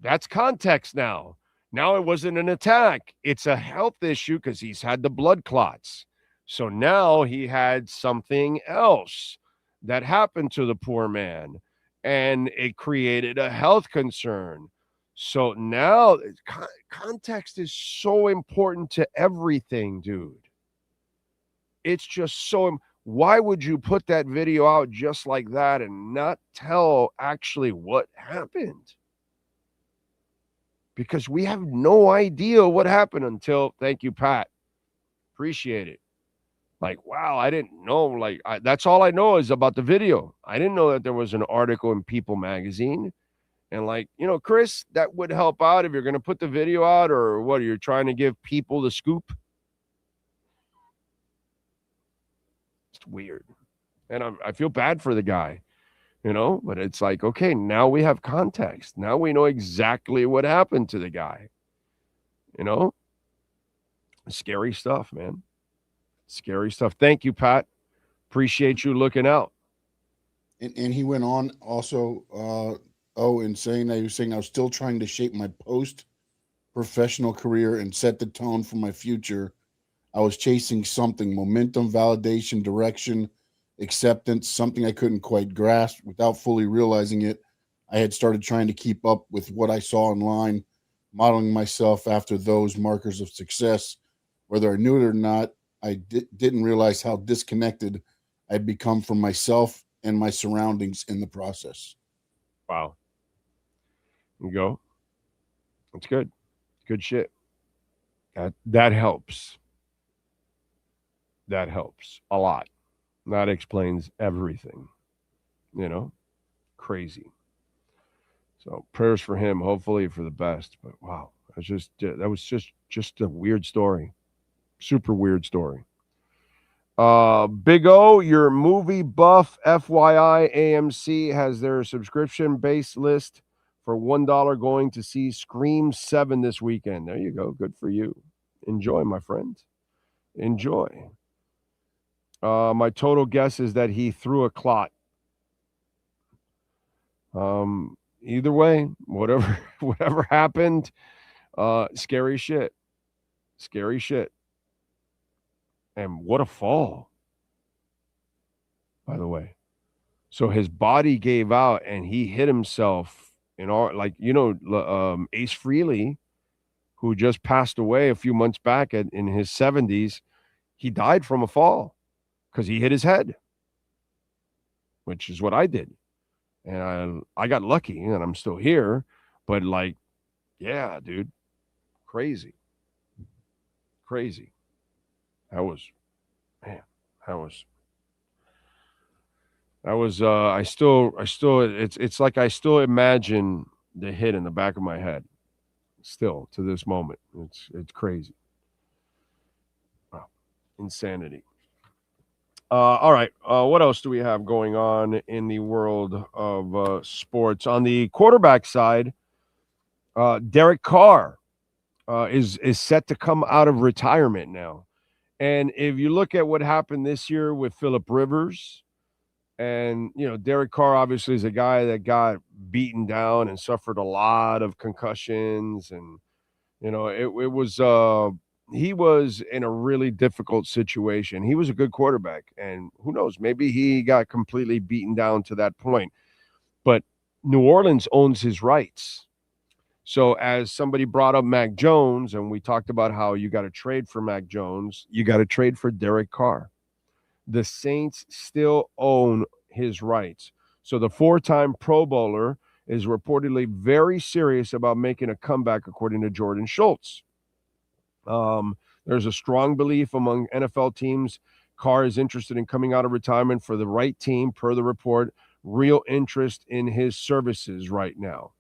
That's context now. Now it wasn't an attack. It's a health issue because he's had the blood clots. So now he had something else that happened to the poor man, and it created a health concern. So now context is so important to everything, dude. It's just so. Why would you put that video out just like that and not tell actually what happened? Because we have no idea what happened until, thank you, Pat. Appreciate it. Like, wow, I didn't know. Like, that's all I know is about the video. I didn't know that there was an article in People magazine. And like, Chris, that would help out if you're going to put the video out, or what, you're trying to give people the scoop. It's weird. And I feel bad for the guy, but it's like, okay, now we have context. Now we know exactly what happened to the guy. Scary stuff, man. Scary stuff. Thank you, Pat. Appreciate you looking out. And he went on also, and saying that he was saying I was still trying to shape my post-professional career and set the tone for my future. I was chasing something, momentum, validation, direction, acceptance, something I couldn't quite grasp. Without fully realizing it, I had started trying to keep up with what I saw online, modeling myself after those markers of success. Whether I knew it or not, I didn't realize how disconnected I'd become from myself and my surroundings in the process. Wow. You go. That's good. Good shit. That helps. That helps a lot. That explains everything. Crazy. So prayers for him, hopefully for the best. But wow, that was just a weird story. Super weird story. Big O, your movie buff, FYI, AMC has their subscription-based list for $1 going to see Scream 7 this weekend. There you go. Good for you. Enjoy, my friend. Enjoy. My total guess is that he threw a clot. Either way, whatever happened, scary shit. Scary shit. And what a fall, by the way. So his body gave out and he hit himself in all, like, Ace Frehley, who just passed away a few months back in his 70s, he died from a fall because he hit his head, which is what I did. And I got lucky and I'm still here, but like, yeah, dude, crazy. I still, it's like I still imagine the hit in the back of my head still to this moment. It's crazy. Wow. Insanity. All right. What else do we have going on in the world of sports? On the quarterback side, Derek Carr is set to come out of retirement now. And if you look at what happened this year with Phillip Rivers, and, Derek Carr obviously is a guy that got beaten down and suffered a lot of concussions. And, he was in a really difficult situation. He was a good quarterback. And who knows, maybe he got completely beaten down to that point. But New Orleans owns his rights. So as somebody brought up Mac Jones, and we talked about how you got to trade for Mac Jones, you got to trade for Derek Carr. The Saints still own his rights. So the 4-time Pro Bowler is reportedly very serious about making a comeback, according to Jordan Schultz. There's a strong belief among NFL teams Carr is interested in coming out of retirement for the right team, per the report. Real interest in his services right now.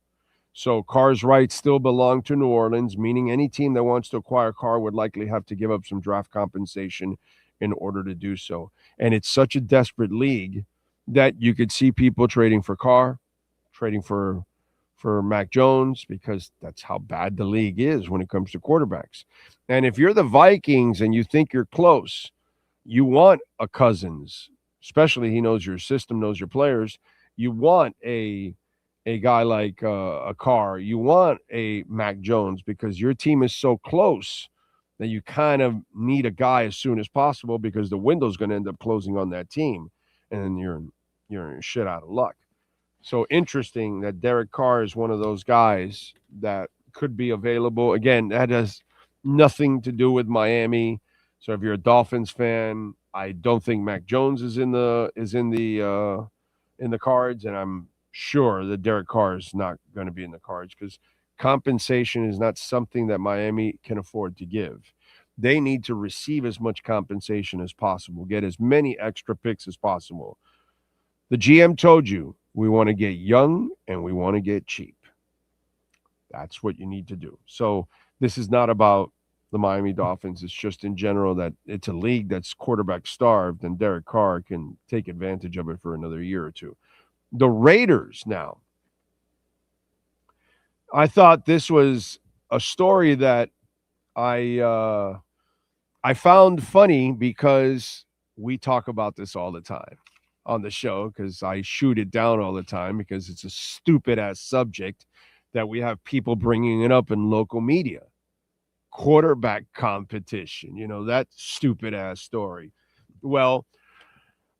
So Carr's rights still belong to New Orleans, meaning any team that wants to acquire Carr would likely have to give up some draft compensation in order to do so. And it's such a desperate league that you could see people trading for Carr, trading for for Mac Jones because that's how bad the league is when it comes to quarterbacks. And if you're the Vikings and you think you're close, you want a Cousins, especially he knows your system, knows your players. You want a guy like a Carr. You want a Mac Jones because your team is so close that you kind of need a guy as soon as possible because the window's going to end up closing on that team, and then you're shit out of luck. So interesting that Derek Carr is one of those guys that could be available. Again, that has nothing to do with Miami. So if you're a Dolphins fan, I don't think Mac Jones is in the cards, and I'm sure that Derek Carr is not going to be in the cards because compensation is not something that Miami can afford to give. They need to receive as much compensation as possible, get as many extra picks as possible. The GM told you, we want to get young and we want to get cheap. That's what you need to do. So this is not about the Miami Dolphins. It's just in general that it's a league that's quarterback starved, and Derek Carr can take advantage of it for another year or two. The Raiders now. I thought this was a story that I found funny because we talk about this all the time on the show because I shoot it down all the time because it's a stupid-ass subject that we have people bringing it up in local media. Quarterback competition, that stupid-ass story. Well,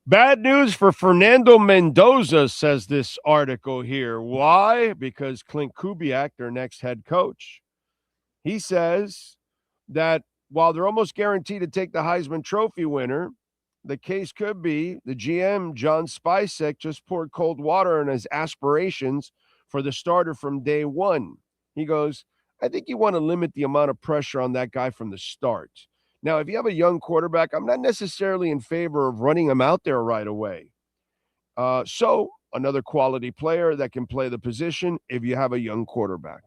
bad news for Fernando Mendoza, says this article here. Why? Because Clint Kubiak, their next head coach, he says that while they're almost guaranteed to take the Heisman Trophy winner, the case could be the GM, John Spicek, just poured cold water on his aspirations for the starter from day one. He goes, I think you want to limit the amount of pressure on that guy from the start. Now, if you have a young quarterback, I'm not necessarily in favor of running him out there right away. So another quality player that can play the position if you have a young quarterback.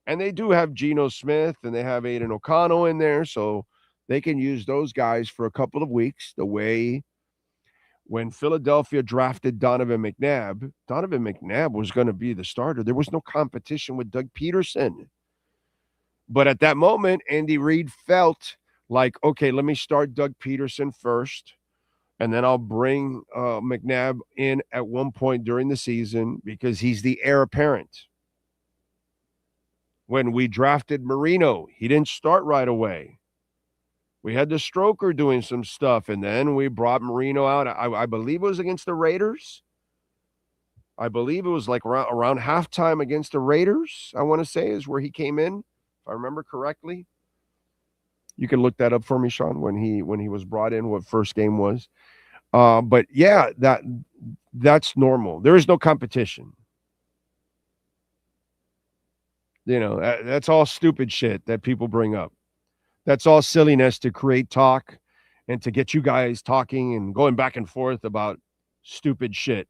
And they do have Geno Smith and they have Aiden O'Connell in there, so they can use those guys for a couple of weeks. The way when Philadelphia drafted Donovan McNabb was going to be the starter. There was no competition with Doug Peterson. But at that moment, Andy Reid felt like, okay, let me start Doug Peterson first, and then I'll bring McNabb in at one point during the season because he's the heir apparent. When we drafted Marino, he didn't start right away. We had the Stroker doing some stuff, and then we brought Marino out. I believe it was against the Raiders. I believe it was like around halftime against the Raiders, I want to say, is where he came in, if I remember correctly. You can look that up for me, Sean, when he was brought in, what first game was. But yeah, that's normal. There is no competition. That's all stupid shit that people bring up. That's all silliness to create talk and to get you guys talking and going back and forth about stupid shit.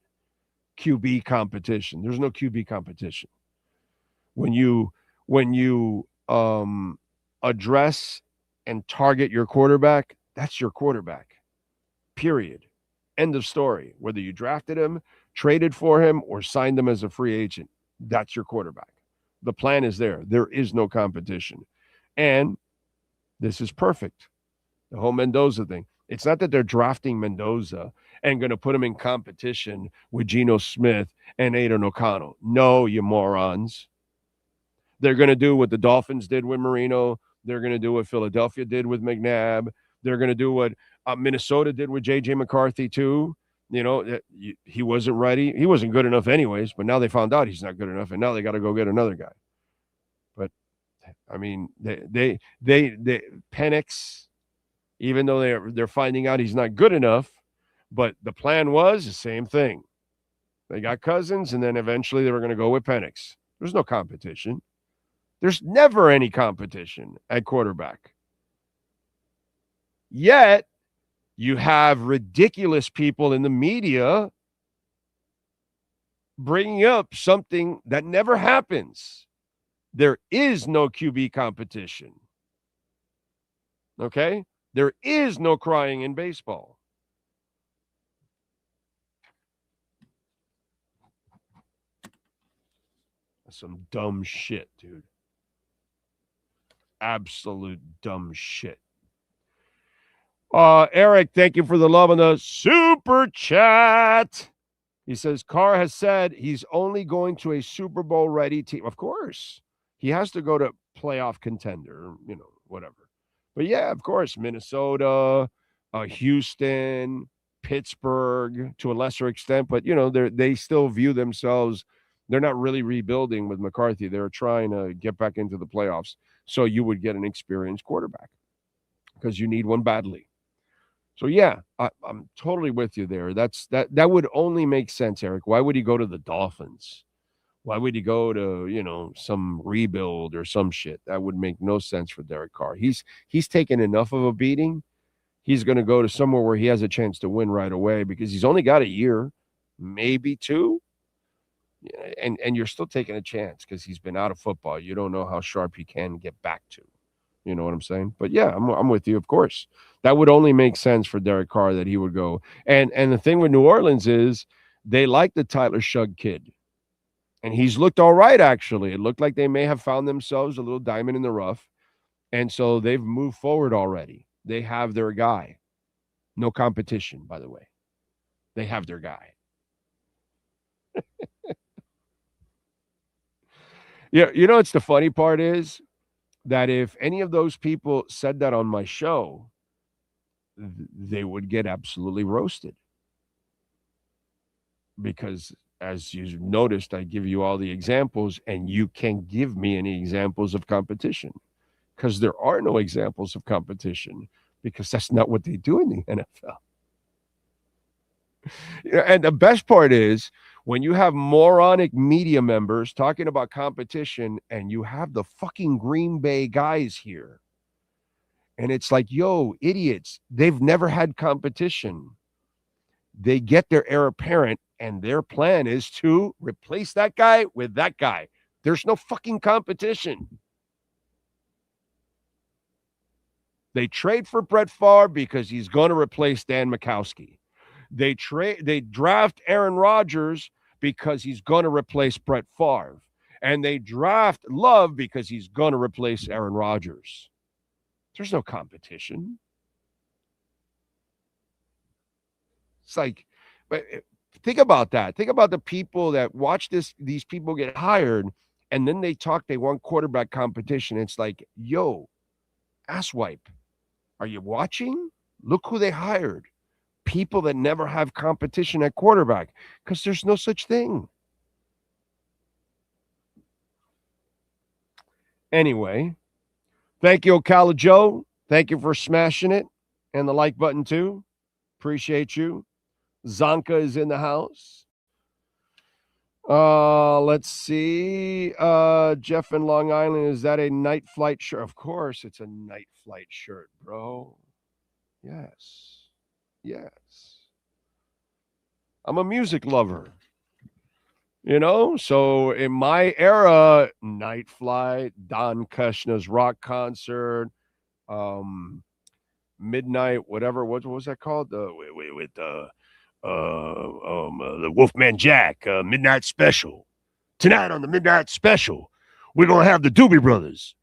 QB competition. There's no QB competition. When you address and target your quarterback, that's your quarterback. Period. End of story. Whether you drafted him, traded for him, or signed him as a free agent, that's your quarterback. The plan is there. There is no competition. And this is perfect. The whole Mendoza thing. It's not that they're drafting Mendoza and going to put him in competition with Geno Smith and Aiden O'Connell. No, you morons. They're going to do what the Dolphins did with Marino. They're going to do what Philadelphia did with McNabb. They're going to do what Minnesota did with J.J. McCarthy too. He wasn't ready. He wasn't good enough anyways, but now they found out he's not good enough, and now they got to go get another guy. But I mean, they Penix, even though they're finding out he's not good enough, but the plan was the same thing. They got Cousins, and then eventually they were going to go with Penix. There's no competition. There's never any competition at quarterback. Yet, you have ridiculous people in the media bringing up something that never happens. There is no QB competition. Okay? There is no crying in baseball. Some dumb shit, dude. Absolute dumb shit. Eric, thank you for the love on the super chat. He says Carr has said he's only going to a Super Bowl ready team. Of course, he has to go to playoff contender, whatever. But yeah, of course, Minnesota, Houston, Pittsburgh to a lesser extent, but they still view themselves. They're not really rebuilding with McCarthy. They're trying to get back into the playoffs. So you would get an experienced quarterback because you need one badly. So yeah, I'm totally with you there. That would only make sense, Eric. Why would he go to the Dolphins? Why would he go to, some rebuild or some shit? That would make no sense for Derek Carr. He's taken enough of a beating. He's going to go to somewhere where he has a chance to win right away because he's only got a year, maybe two. And you're still taking a chance because he's been out of football. You don't know how sharp he can get back to. You know what I'm saying? But yeah, I'm with you, of course. That would only make sense for Derek Carr that he would go. And the thing with New Orleans is they like the Tyler Shug kid. And he's looked all right, actually. It looked like they may have found themselves a little diamond in the rough. And so they've moved forward already. They have their guy. No competition, by the way. They have their guy. Yeah, it's the funny part is that if any of those people said that on my show, they would get absolutely roasted. Because as you noticed, I give you all the examples and you can't give me any examples of competition because there are no examples of competition because that's not what they do in the NFL. And the best part is when you have moronic media members talking about competition and you have the fucking Green Bay guys here. And it's like, yo, idiots, they've never had competition. They get their heir apparent and their plan is to replace that guy with that guy. There's no fucking competition. They trade for Brett Favre because he's going to replace Dan Majkowski. They draft Aaron Rodgers because he's going to replace Brett Favre. And they draft Love because he's going to replace Aaron Rodgers. There's no competition. It's like, think about that. Think about the people that watch these people get hired, and then they want quarterback competition. It's like, yo, asswipe. Are you watching? Look who they hired. People that never have competition at quarterback because there's no such thing. Anyway, thank you, Ocala Joe. Thank you for smashing it and the like button too. Appreciate you. Zonka is in the house. Let's see. Jeff in Long Island, is that a night flight shirt? Of course, it's a night flight shirt, bro. Yes. I'm a music lover. So in my era, Night Flight, Don Kushner's rock concert, Midnight, whatever, what was that called? The Wolfman Jack, Midnight Special. Tonight on the Midnight Special, we're gonna have the Doobie Brothers.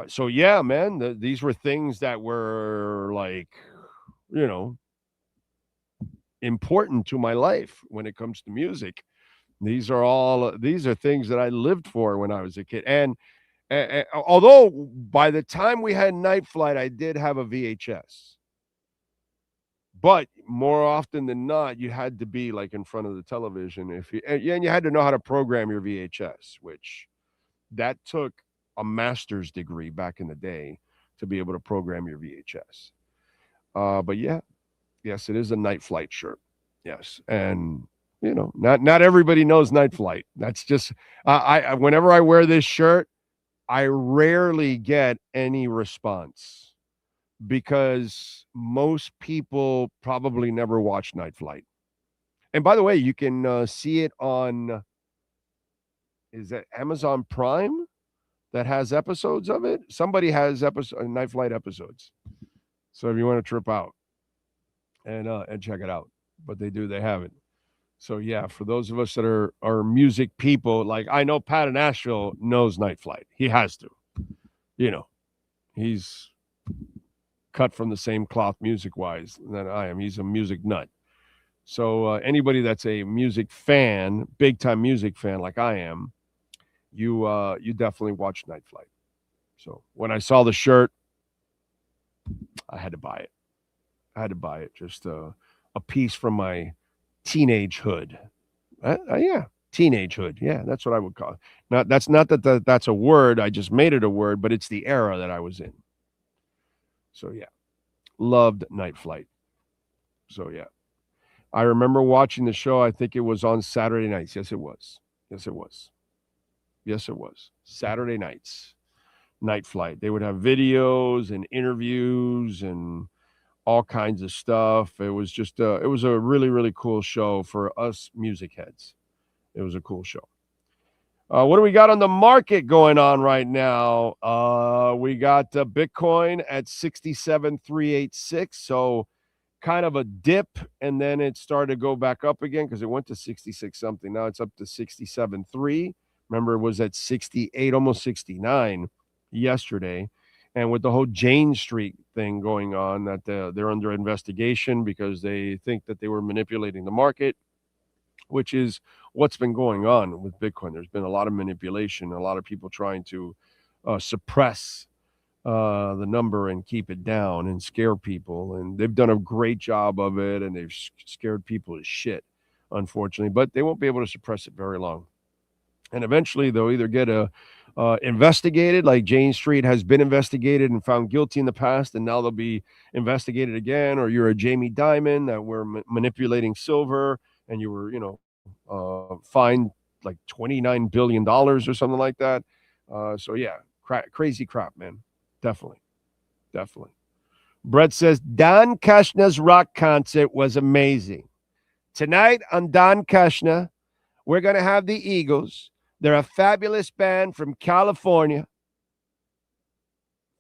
So yeah, man, these were things that were like, important to my life when it comes to music. These are things that I lived for when I was a kid. And although by the time we had Night Flight, I did have a VHS. But more often than not, you had to be like in front of the television and you had to know how to program your VHS, which that took a master's degree back in the day to be able to program your VHS. But yeah. Yes, it is a Night Flight shirt. Yes. And, not everybody knows Night Flight. That's just, I whenever I wear this shirt, I rarely get any response because most people probably never watch Night Flight. And by the way, you can see it on, is that Amazon Prime that has episodes of it? Somebody has Night Flight episodes. So if you want to trip out, and check it out. But they have it. So yeah, for those of us that are music people, like I know Pat in Nashville knows Night Flight. He has to. He's cut from the same cloth music-wise than I am. He's a music nut. So anybody that's a music fan, big-time music fan like I am, you definitely watch Night Flight. So when I saw the shirt, I had to buy it. Just a piece from my teenage hood. Yeah, teenage hood. Yeah, that's what I would call it. That's not that's a word. I just made it a word, but it's the era that I was in. So yeah, loved Night Flight. So yeah, I remember watching the show. I think it was on Saturday nights. Yes, it was. Saturday nights, Night Flight. They would have videos and interviews and all kinds of stuff. It was just it was a really, really cool show for us music heads. It was a cool show. What do we got on the market going on right now? We got Bitcoin at 67,386. So kind of a dip, and then it started to go back up again because it went to 66 something. Now it's up to 67.3. Remember, it was at 68, almost 69 yesterday. And with the whole Jane Street thing going on, that they're under investigation because they think that they were manipulating the market, which is what's been going on with Bitcoin. There's been a lot of manipulation, a lot of people trying to suppress the number and keep it down and scare people. And they've done a great job of it, and they've scared people to shit, unfortunately. But they won't be able to suppress it very long. And eventually they'll either get investigated, like Jane Street has been investigated and found guilty in the past, and now they'll be investigated again, or you're a Jamie Dimon that we're manipulating silver, and you were, fined like $29 billion or something like that. So yeah, crazy crap, man. Definitely. Brett says, Don Kushner's rock concert was amazing. Tonight on Don Kushner, we're going to have the Eagles. They're a fabulous band from California,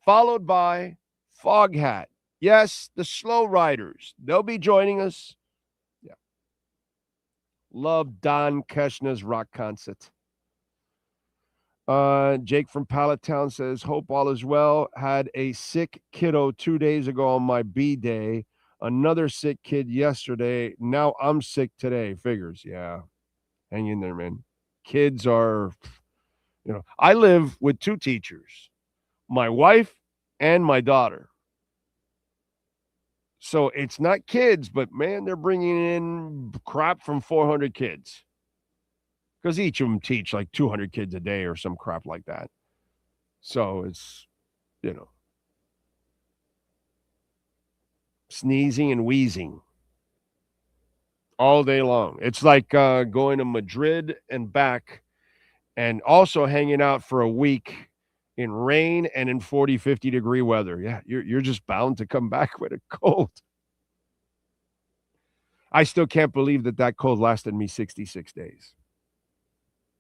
followed by Foghat. Yes, the Slow Riders. They'll be joining us. Yeah. Love Don Kushner's rock concert. Jake from Palatown says, hope all is well. Had a sick kiddo 2 days ago on my B-day. Another sick kid yesterday. Now I'm sick today. Figures. Yeah. Hang in there, man. Kids are, I live with two teachers, my wife and my daughter. So it's not kids, but man, they're bringing in crap from 400 kids because each of them teach like 200 kids a day or some crap like that. So it's, sneezing and wheezing all day long. It's like going to Madrid and back, and also hanging out for a week in rain and in 40, 50 degree weather. Yeah, you're just bound to come back with a cold. I still can't believe that cold lasted me 66 days.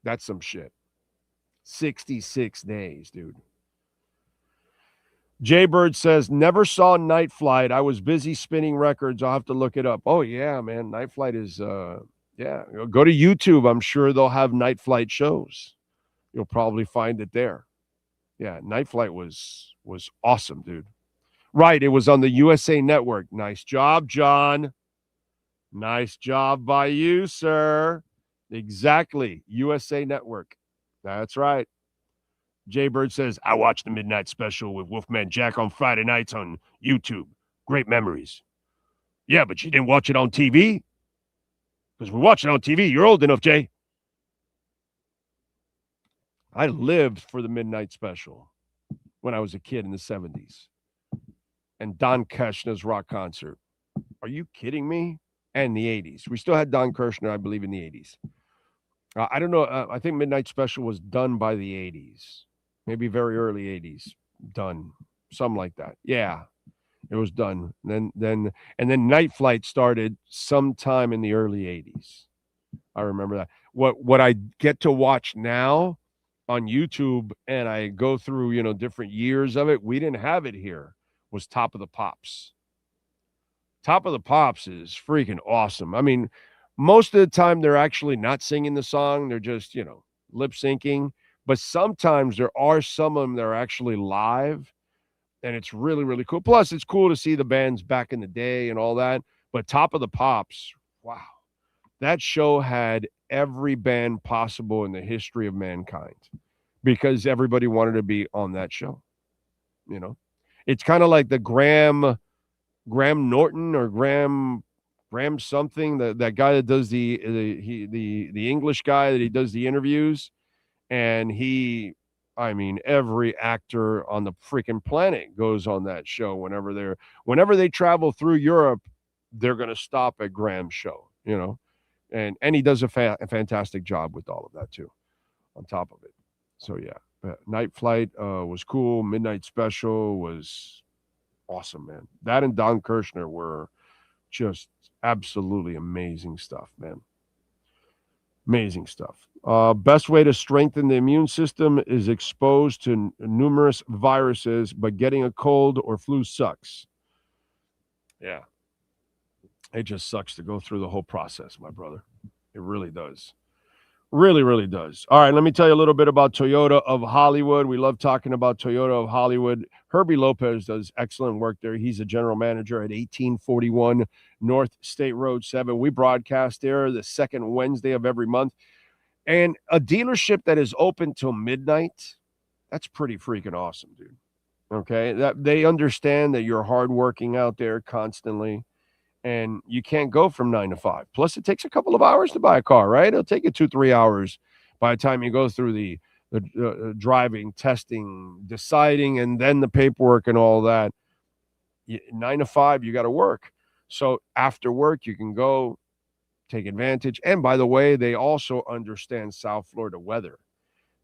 That's some shit. 66 days, dude. Jaybird says, never saw Night Flight. I was busy spinning records. I'll have to look it up. Oh, yeah, man. Night Flight is, go to YouTube. I'm sure they'll have Night Flight shows. You'll probably find it there. Yeah, Night Flight was awesome, dude. Right, it was on the USA Network. Nice job, John. Nice job by you, sir. Exactly, USA Network. That's right. Jaybird says, I watched the Midnight Special with Wolfman Jack on Friday nights on YouTube. Great memories. Yeah, but you didn't watch it on TV? Because we watch it on TV. You're old enough, Jay. I lived for the Midnight Special when I was a kid in the 70s. And Don Kushner's rock concert. Are you kidding me? And the 80s. We still had Don Kushner, I believe, in the 80s. I don't know. I think Midnight Special was done by the 80s. Maybe very early 80s. Done. Something like that. Yeah. It was done. And then Night Flight started sometime in the early 80s. I remember that. What I get to watch now on YouTube, and I go through, different years of it, we didn't have it here, was Top of the Pops. Top of the Pops is freaking awesome. I mean, Most of the time, they're actually not singing the song. They're just, lip syncing. But sometimes there are some of them that are actually live, and it's really, really cool. Plus, it's cool to see the bands back in the day and all that. But Top of the Pops, wow. That show had every band possible in the history of mankind because everybody wanted to be on that show. It's kind of like the Graham Norton or Graham something, that guy that does the English guy that he does the interviews, and every actor on the freaking planet goes on that show. Whenever they travel through Europe, they're going to stop at Graham's show, and he does a fantastic job with all of that too, on top of it. So yeah, Night Flight was cool. Midnight Special was awesome, man. That and Don Kirshner were just absolutely amazing stuff, man. Amazing stuff. Best way to strengthen the immune system is exposed to numerous viruses, but getting a cold or flu sucks. Yeah. It just sucks to go through the whole process, my brother. It really does. Really, really does. All right, let me tell you a little bit about Toyota of Hollywood. We love talking about Toyota of Hollywood. Herbie Lopez does excellent work there. He's a general manager at 1841 North State Road 7. We broadcast there the second Wednesday of every month. And a dealership that is open till midnight, that's pretty freaking awesome, dude. Okay? That they understand that you're hardworking out there constantly. And you can't go from 9 to 5. Plus, it takes a couple of hours to buy a car, right? It'll take you 2-3 hours by the time you go through the driving, testing, deciding, and then the paperwork and all that. 9 to 5, you got to work. So after work, you can go take advantage. And by the way, they also understand South Florida weather.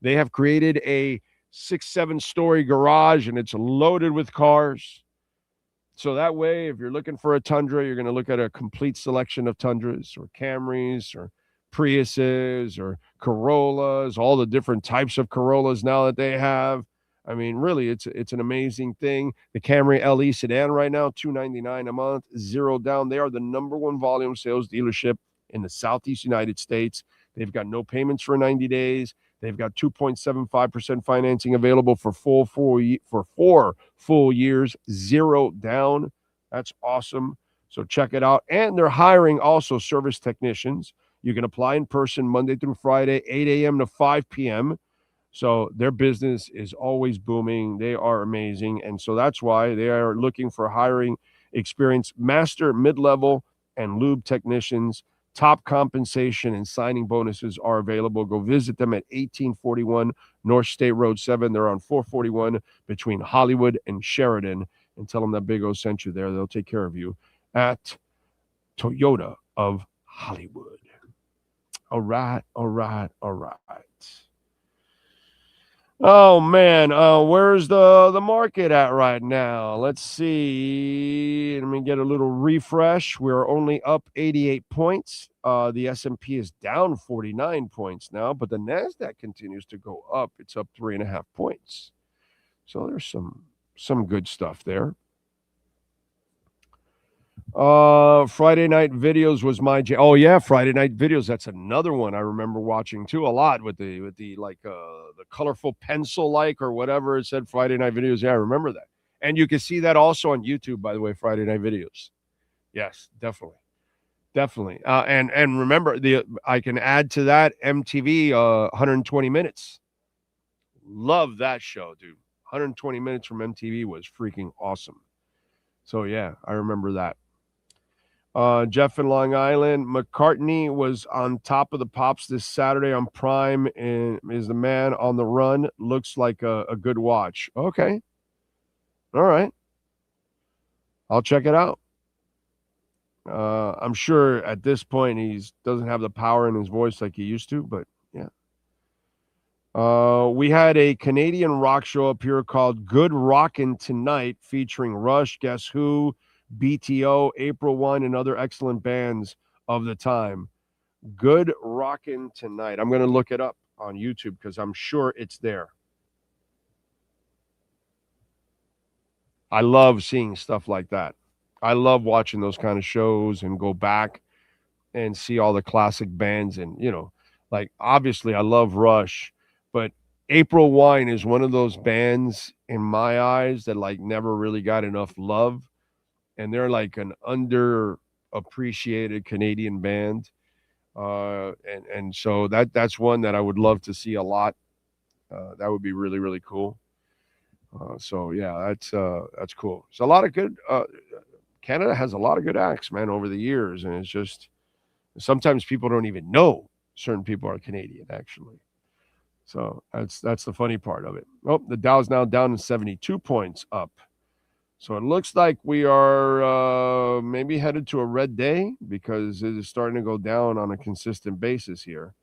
They have created a 6-7-story garage, and it's loaded with cars. So that way, if you're looking for a Tundra, you're going to look at a complete selection of Tundras or Camrys or Priuses or Corollas, all the different types of Corollas now that they have. I mean, really, it's an amazing thing. The Camry LE sedan right now, $299 a month, 0 down. They are the number 1 volume sales dealership in the Southeast United States. They've got no payments for 90 days. They've got 2.75% financing available for 4 full years, 0 down. That's awesome. So check it out. And they're hiring also service technicians. You can apply in person Monday through Friday, 8 a.m. to 5 p.m. So their business is always booming. They are amazing. And so that's why they are looking for hiring experienced master, mid-level, and lube technicians. Top compensation and signing bonuses are available. Go visit them at 1841 North State Road 7. They're on 441 between Hollywood and Sheridan. And tell them that Big O sent you there. They'll take care of you at Toyota of Hollywood. All right. Oh, man. Where's the market at right now? Let's see. Let me get a little refresh. We're only up 88 points. The S&P is down 49 points now, but the NASDAQ continues to go up. It's up 3.5 points. So there's some good stuff there. Friday night videos was my oh yeah, Friday night videos. That's another one I remember watching too a lot with the like the colorful pencil like or whatever it said. Friday night videos. Yeah, I remember that. And you can see that also on YouTube, by the way. Friday night videos. Yes, definitely. And remember I can add to that MTV 120 minutes. Love that show, dude. 120 minutes from MTV was freaking awesome. So yeah, I remember that. Jeff in Long Island. McCartney was on Top of the Pops this Saturday on Prime and is the man on the run. Looks like a good watch. Okay. All right. I'll check it out. I'm sure at this point he doesn't have the power in his voice like he used to, but yeah. We had a Canadian rock show up here called Good Rockin' Tonight featuring Rush, Guess Who, BTO, April 1, and other excellent bands of the time. Good Rockin' Tonight. I'm going to look it up on YouTube because I'm sure it's there. I love seeing stuff like that. I love watching those kind of shows and go back and see all the classic bands. And, like, obviously I love Rush, but April Wine is one of those bands in my eyes that like never really got enough love. And they're like an underappreciated Canadian band. And so that's one that I would love to see a lot. That would be really, really cool. So yeah, that's cool. It's a lot of good. Canada has a lot of good acts, man, over the years, and it's just sometimes people don't even know certain people are Canadian, actually. So that's the funny part of it. Oh, the Dow's now down to 72 points up. So it looks like we are maybe headed to a red day because it is starting to go down on a consistent basis here.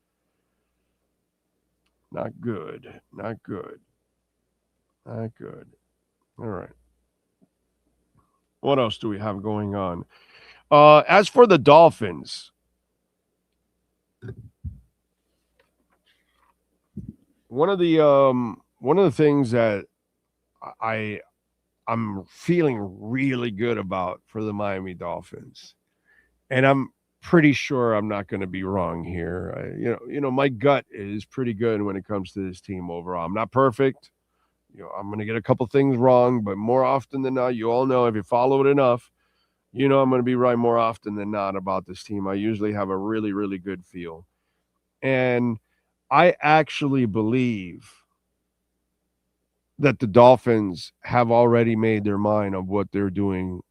Not good. Not good. Not good. All right. What else do we have going on? As for the Dolphins, one of the things that I'm feeling really good about for the Miami Dolphins, and I'm pretty sure I'm not going to be wrong here. My gut is pretty good when it comes to this team overall. I'm not perfect. I'm going to get a couple things wrong, but more often than not, you all know if you follow it enough, I'm going to be right more often than not about this team. I usually have a really, really good feel. And I actually believe that the Dolphins have already made their mind of what they're doing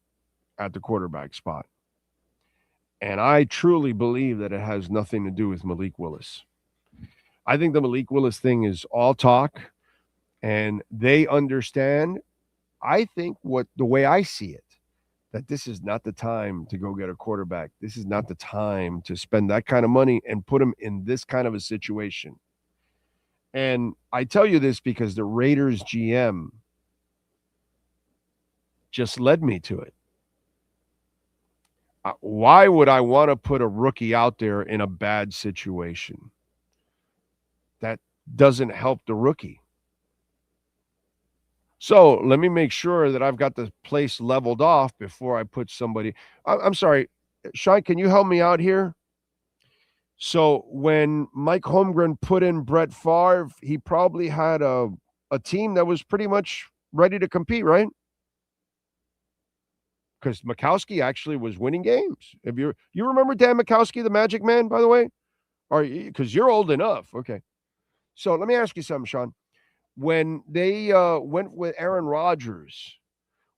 at the quarterback spot. And I truly believe that it has nothing to do with Malik Willis. I think the Malik Willis thing is all talk, and they understand, I think, the way I see it, that this is not the time to go get a quarterback. This is not the time to spend that kind of money and put him in this kind of a situation. And I tell you this because the Raiders GM just led me to it. Why would I want to put a rookie out there in a bad situation? That doesn't help the rookie. So let me make sure that I've got the place leveled off before I put somebody. I'm sorry, Sean, can you help me out here? So when Mike Holmgren put in Brett Favre, he probably had a team that was pretty much ready to compete, right? Because Mikowski actually was winning games. If you remember Dan Mikowski, the Magic Man, by the way? Or because you're old enough. Okay. So let me ask you something, Sean. When they went with Aaron Rodgers,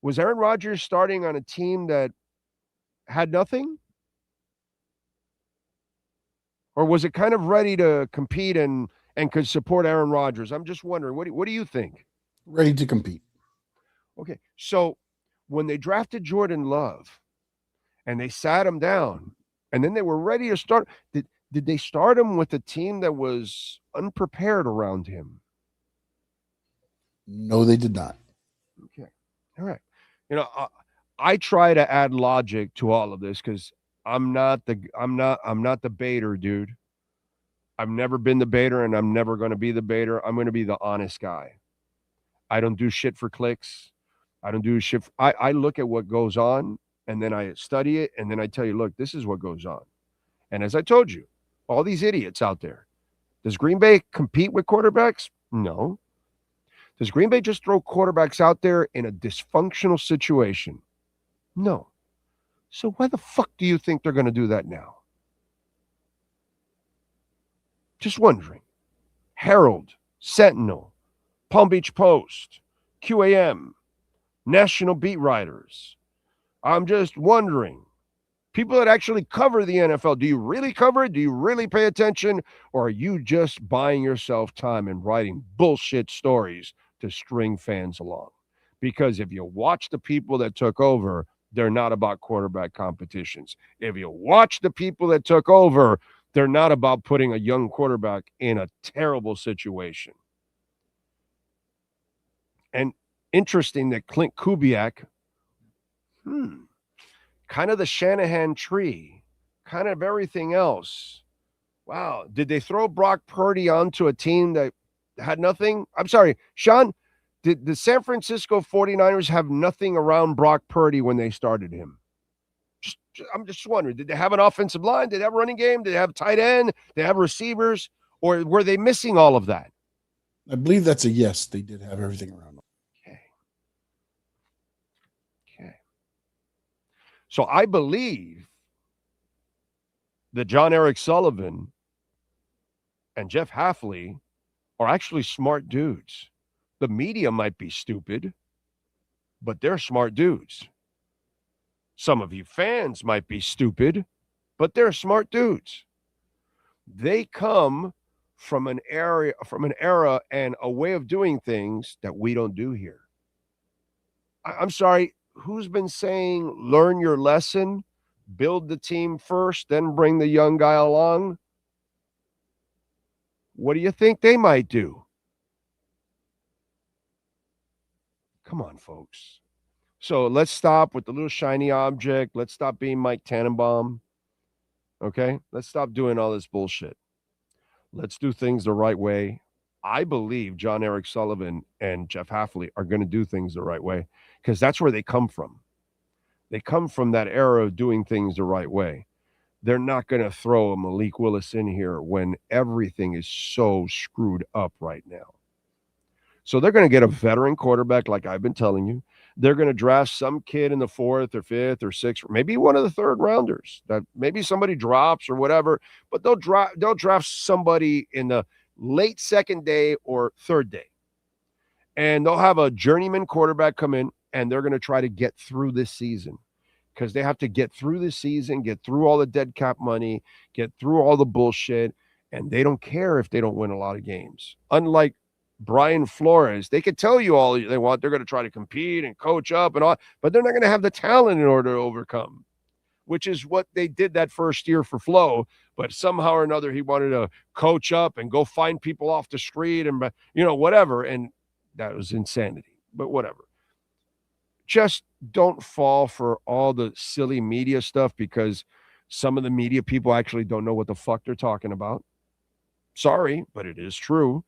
was Aaron Rodgers starting on a team that had nothing? Or was it kind of ready to compete and could support Aaron Rodgers? I'm just wondering, what do you think? Ready to compete. Okay, so when they drafted Jordan Love and they sat him down and then they were ready to start, did they start him with a team that was unprepared around him? No, they did not. Okay. All right. I try to add logic to all of this because I'm not the baiter, dude. I've never been the baiter and I'm never going to be the baiter. I'm going to be the honest guy. I don't do shit for clicks. I don't do shit. I look at what goes on and then I study it and then I tell you, look, this is what goes on. And as I told you, all these idiots out there, does Green Bay compete with quarterbacks? No. Does Green Bay just throw quarterbacks out there in a dysfunctional situation? No. So why the fuck do you think they're going to do that now? Just wondering. Herald, Sentinel, Palm Beach Post, QAM, national beat writers. I'm just wondering. People that actually cover the NFL, do you really cover it? Do you really pay attention? Or are you just buying yourself time and writing bullshit stories to string fans along? Because if you watch the people that took over, they're not about quarterback competitions. If you watch the people that took over, they're not about putting a young quarterback in a terrible situation. And interesting that Clint Kubiak, kind of the Shanahan tree, kind of everything else. Wow. Did they throw Brock Purdy onto a team that had nothing? I'm sorry, Sean, did the San Francisco 49ers have nothing around Brock Purdy when they started him? I'm just wondering, did they have an offensive line? Did they have a running game? Did they have tight end? Did they have receivers? Or were they missing all of that? I believe that's a yes. They did have everything around them. Okay. So I believe that John Eric Sullivan and Jeff Hafley are actually smart dudes. The media might be stupid, but they're smart dudes. Some of you fans might be stupid, but they're smart dudes. They come from an era and a way of doing things that we don't do here. I'm sorry, who's been saying learn your lesson, build the team first, then bring the young guy along? What do you think they might do? Come on, folks. So let's stop with the little shiny object. Let's stop being Mike Tannenbaum. Okay? Let's stop doing all this bullshit. Let's do things the right way. I believe John Eric Sullivan and Jeff Hafley are going to do things the right way because that's where they come from. They come from that era of doing things the right way. They're not going to throw a Malik Willis in here when everything is so screwed up right now. So they're going to get a veteran quarterback like I've been telling you. They're going to draft some kid in the 4th or 5th or 6th, or maybe one of the 3rd rounders that maybe somebody drops or whatever, but they'll draft somebody in the late 2nd day or 3rd day. And they'll have a journeyman quarterback come in, and they're going to try to get through this season because they have to get through this season, get through all the dead cap money, get through all the bullshit, and they don't care if they don't win a lot of games. Unlike Brian Flores, they could tell you all they want. They're going to try to compete and coach up and all, but they're not going to have the talent in order to overcome, which is what they did that first year for Flo. But somehow or another, he wanted to coach up and go find people off the street and, whatever. And that was insanity, but whatever. Just don't fall for all the silly media stuff because some of the media people actually don't know what the fuck they're talking about. Sorry, but it is true.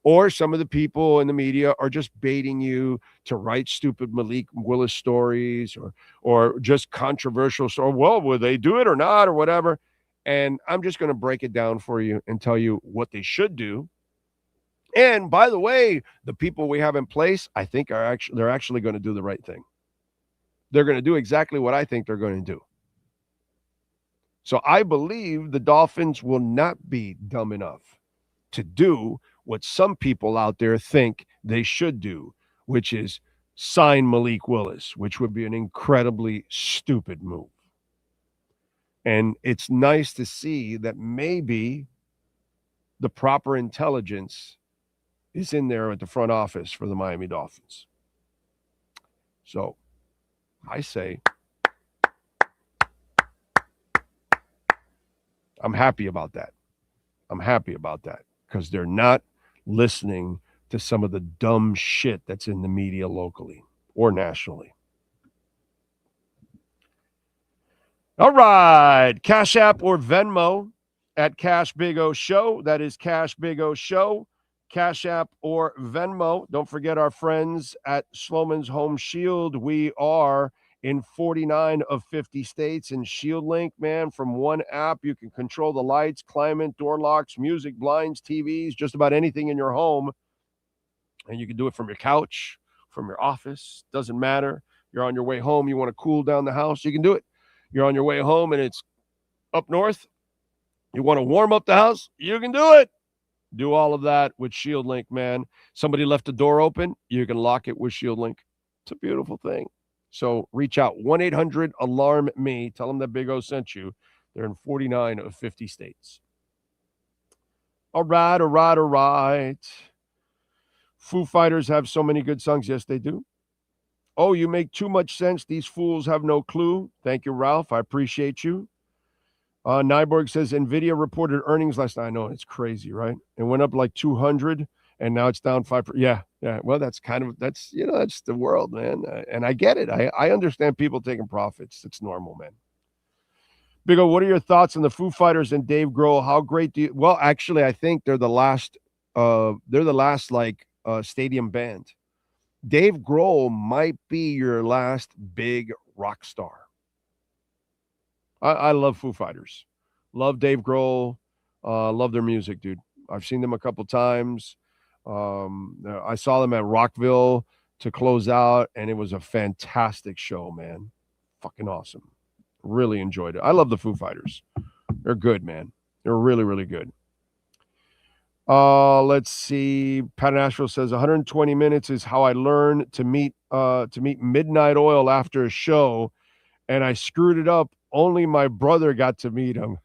Or some of the people in the media are just baiting you to write stupid Malik Willis stories or just controversial stories. Well, will they do it or not or whatever? And I'm just going to break it down for you and tell you what they should do. And by the way, the people we have in place, I think they're actually going to do the right thing. They're going to do exactly what I think they're going to do. So I believe the Dolphins will not be dumb enough to do what some people out there think they should do, which is sign Malik Willis, which would be an incredibly stupid move. And it's nice to see that maybe the proper intelligence is in there at the front office for the Miami Dolphins. So I say I'm happy about that. I'm happy about that because they're not listening to some of the dumb shit that's in the media locally or nationally. All right. Cash App or Venmo at Cash Big O Show. That is Cash Big O Show. Cash App or Venmo. Don't forget our friends at Sloman's Home Shield. We are in 49 of 50 states. And ShieldLink, man, from one app, you can control the lights, climate, door locks, music, blinds, TVs, just about anything in your home. And you can do it from your couch, from your office. Doesn't matter. You're on your way home. You want to cool down the house. You can do it. You're on your way home and it's up north. You want to warm up the house. You can do it. Do all of that with ShieldLink, man. Somebody left the door open. You can lock it with ShieldLink. It's a beautiful thing. So reach out, 1-800-ALARM-ME. Tell them that Big O sent you. They're in 49 of 50 states. All right. Foo Fighters have so many good songs. Yes, they do. Oh, you make too much sense. These fools have no clue. Thank you, Ralph. I appreciate you. Nyborg says, NVIDIA reported earnings last night. I know, it's crazy, right? It went up like 200, and now it's down 5%. Yeah. Well, that's the world, man. And I get it. I understand people taking profits. It's normal, man. Big O, what are your thoughts on the Foo Fighters and Dave Grohl? How great do you? Well, actually, I think they're the last. Stadium band. Dave Grohl might be your last big rock star. I love Foo Fighters. Love Dave Grohl. Love their music, dude. I've seen them a couple times. I saw them at Rockville to close out, and it was a fantastic show, man. Fucking awesome. Really enjoyed it. I love the Foo Fighters. They're good, man. They're really, really good. Let's see. Pat Nashville says 120 minutes is how I learned to meet Midnight Oil after a show, and I screwed it up. Only my brother got to meet him.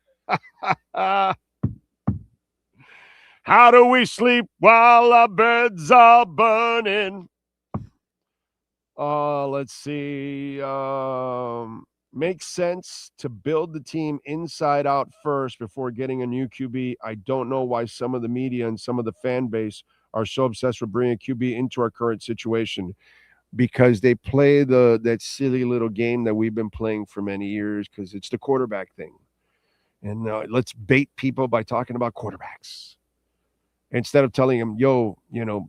How do we sleep while our beds are burning? Let's see. Makes sense to build the team inside out first before getting a new QB. I don't know why some of the media and some of the fan base are so obsessed with bringing a QB into our current situation, because they play that silly little game that we've been playing for many years, because it's the quarterback thing. And let's bait people by talking about quarterbacks instead of telling them, yo,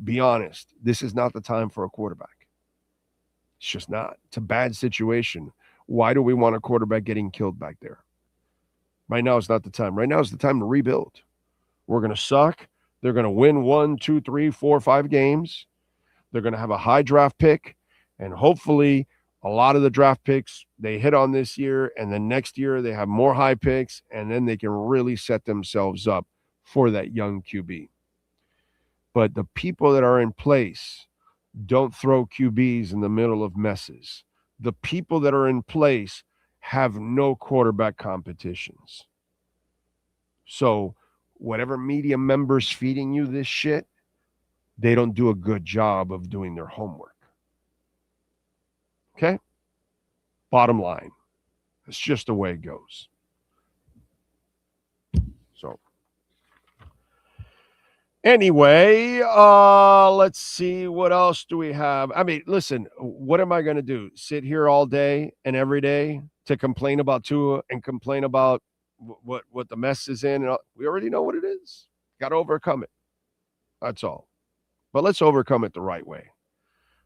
be honest. This is not the time for a quarterback. It's just not. It's a bad situation. Why do we want a quarterback getting killed back there? Right now is not the time. Right now is the time to rebuild. We're going to suck. They're going to win 1, 2, 3, 4, 5 games. They're going to have a high draft pick, and hopefully a lot of the draft picks they hit on this year, and then next year they have more high picks, and then they can really set themselves up for that young QB. But the people that are in place don't throw QBs in the middle of messes. The people that are in place have no quarterback competitions. So whatever media member's feeding you this shit, they don't do a good job of doing their homework. Okay? Bottom line. It's just the way it goes. So anyway, let's see, what else do we have? I mean, listen, what am I going to do? Sit here all day and every day to complain about Tua and complain about what the mess is in? We already know what it is. Got to overcome it. That's all. But let's overcome it the right way.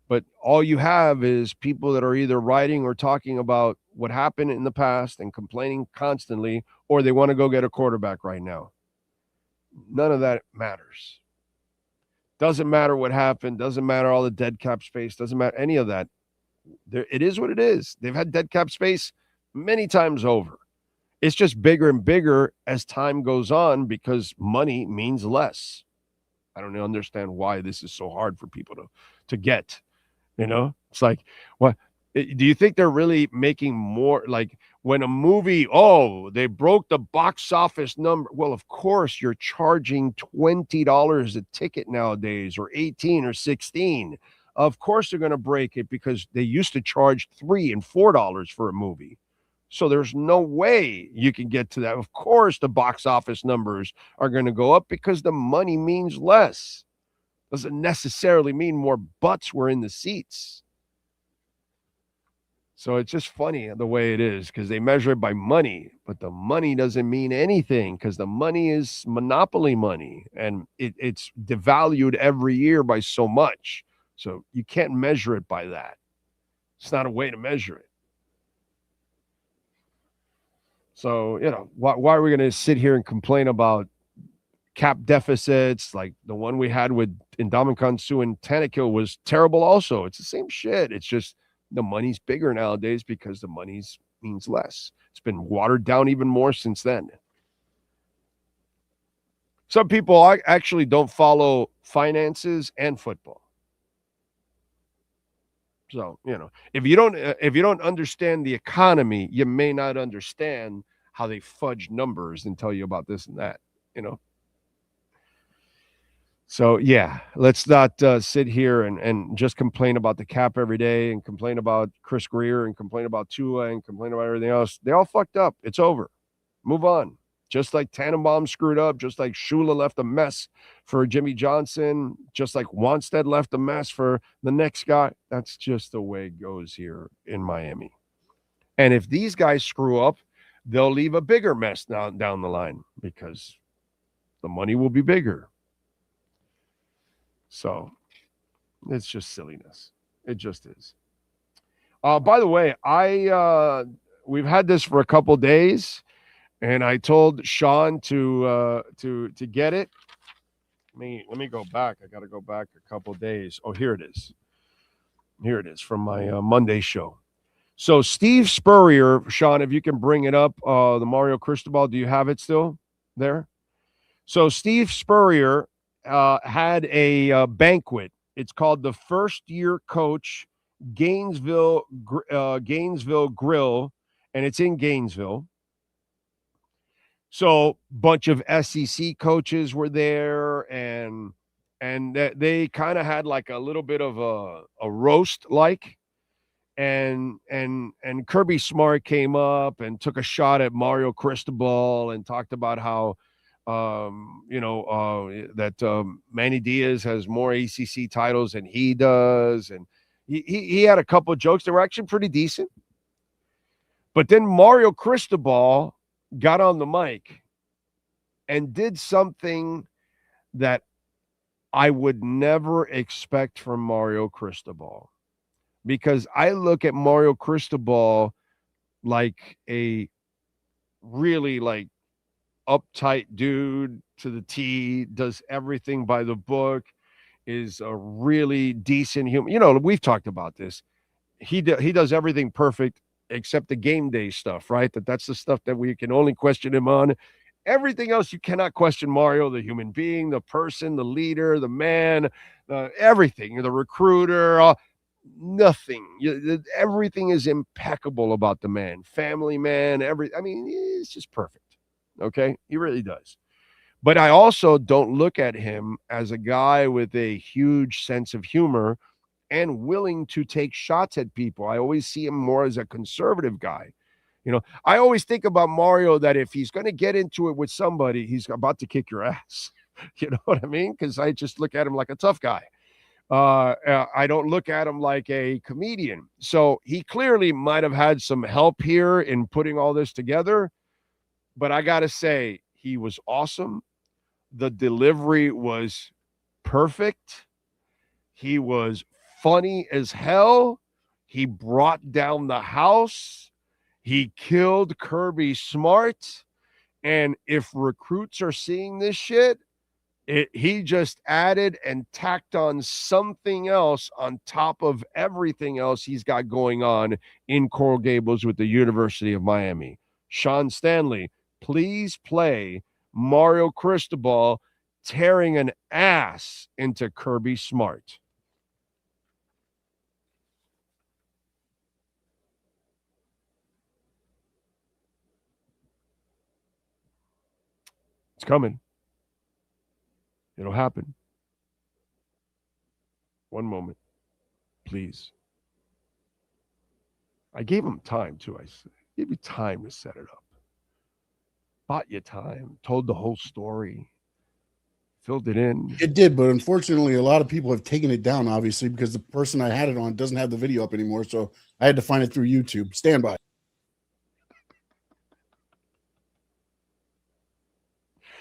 But all you have is people that are either writing or talking about what happened in the past and complaining constantly, or they want to go get a quarterback right now. None of that matters. Doesn't matter what happened. Doesn't matter all the dead cap space. Doesn't matter any of that. It is what it is. They've had dead cap space many times over. It's just bigger and bigger as time goes on because money means less. I don't understand why this is so hard for people to get. It's like, what? Do you think they're really making more? Like when a movie, they broke the box office number. Well, of course, you're charging $20 a ticket nowadays, or 18 or 16. Of course, they're going to break it because they used to charge $3 and $4 for a movie. So there's no way you can get to that. Of course, the box office numbers are going to go up because the money means less. Doesn't necessarily mean more butts were in the seats. So it's just funny the way it is, because they measure it by money, but the money doesn't mean anything because the money is monopoly money, and it's devalued every year by so much. So you can't measure it by that. It's not a way to measure it. So, why are we going to sit here and complain about cap deficits? Like the one we had with Ndamukong Suh and Tannehill was terrible also. It's the same shit. It's just the money's bigger nowadays because the money means less. It's been watered down even more since then. Some people actually don't follow finances and football. So, if you don't understand the economy, you may not understand how they fudge numbers and tell you about this and that, So, yeah, let's not sit here and just complain about the cap every day and complain about Chris Greer and complain about Tua and complain about everything else. They all fucked up. It's over. Move on. Just like Tannenbaum screwed up, just like Shula left a mess for Jimmy Johnson, just like Wanstead left a mess for the next guy. That's just the way it goes here in Miami. And if these guys screw up, they'll leave a bigger mess down the line because the money will be bigger. So it's just silliness. It just is. By the way, we've had this for a couple days, and I told Sean to get it. Let me go back. I got to go back a couple days. Oh, here it is. Here it is from my Monday show. So Steve Spurrier, Sean, if you can bring it up, the Mario Cristobal, do you have it still there? So Steve Spurrier had a banquet. It's called the First Year Coach Gainesville Grill, and it's in Gainesville. So bunch of SEC coaches were there, and they kind of had like a little bit of a roast like. And Kirby Smart came up and took a shot at Mario Cristobal and talked about how Manny Diaz has more ACC titles than he does, and he had a couple of jokes that were actually pretty decent. But then Mario Cristobal got on the mic and did something that I would never expect from Mario Cristobal. Because I look at Mario Cristobal like a really like uptight dude to the T, does everything by the book, is a really decent human. You know, we've talked about this. He does everything perfect except the game day stuff, right? That's the stuff that we can only question him on. Everything else you cannot question Mario, the human being, the person, the leader, the man, everything, the recruiter, nothing. Everything is impeccable about the man. Family man, it's just perfect. Okay? He really does. But I also don't look at him as a guy with a huge sense of humor and willing to take shots at people. I always see him more as a conservative guy. You know, I always think about Mario that if he's going to get into it with somebody, he's about to kick your ass. You know what I mean? Because I just look at him like a tough guy. I don't look at him like a comedian. So he clearly might have had some help here in putting all this together. But I got to say, he was awesome. The delivery was perfect. He was funny as hell. He brought down the house. He killed Kirby Smart. And if recruits are seeing this shit, he just added and tacked on something else on top of everything else he's got going on in Coral Gables with the University of Miami. Sean Stanley, please play Mario Cristobal tearing an ass into Kirby Smart. It's coming. It'll happen. One moment, please. I gave him time, too. I gave you time to set it up. Bought you time. Told the whole story. Filled it in. It did, but unfortunately, a lot of people have taken it down, obviously, because the person I had it on doesn't have the video up anymore, so I had to find it through YouTube. Stand by.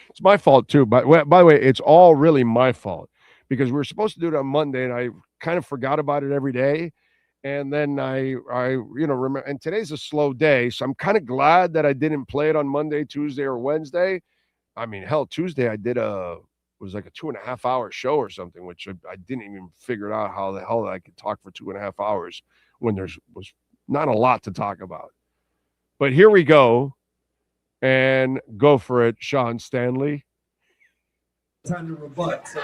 It's my fault too. But by the way, it's all really my fault because we were supposed to do it on Monday and I kind of forgot about it every day. And then I remember, and today's a slow day. So I'm kind of glad that I didn't play it on Monday, Tuesday, or Wednesday. I mean, hell, Tuesday I did it was like a 2.5 hour show or something, which I didn't even figure out how the hell I could talk for 2.5 hours when there was not a lot to talk about. But here we go. And go for it, Sean Stanley. Time to rebut. So,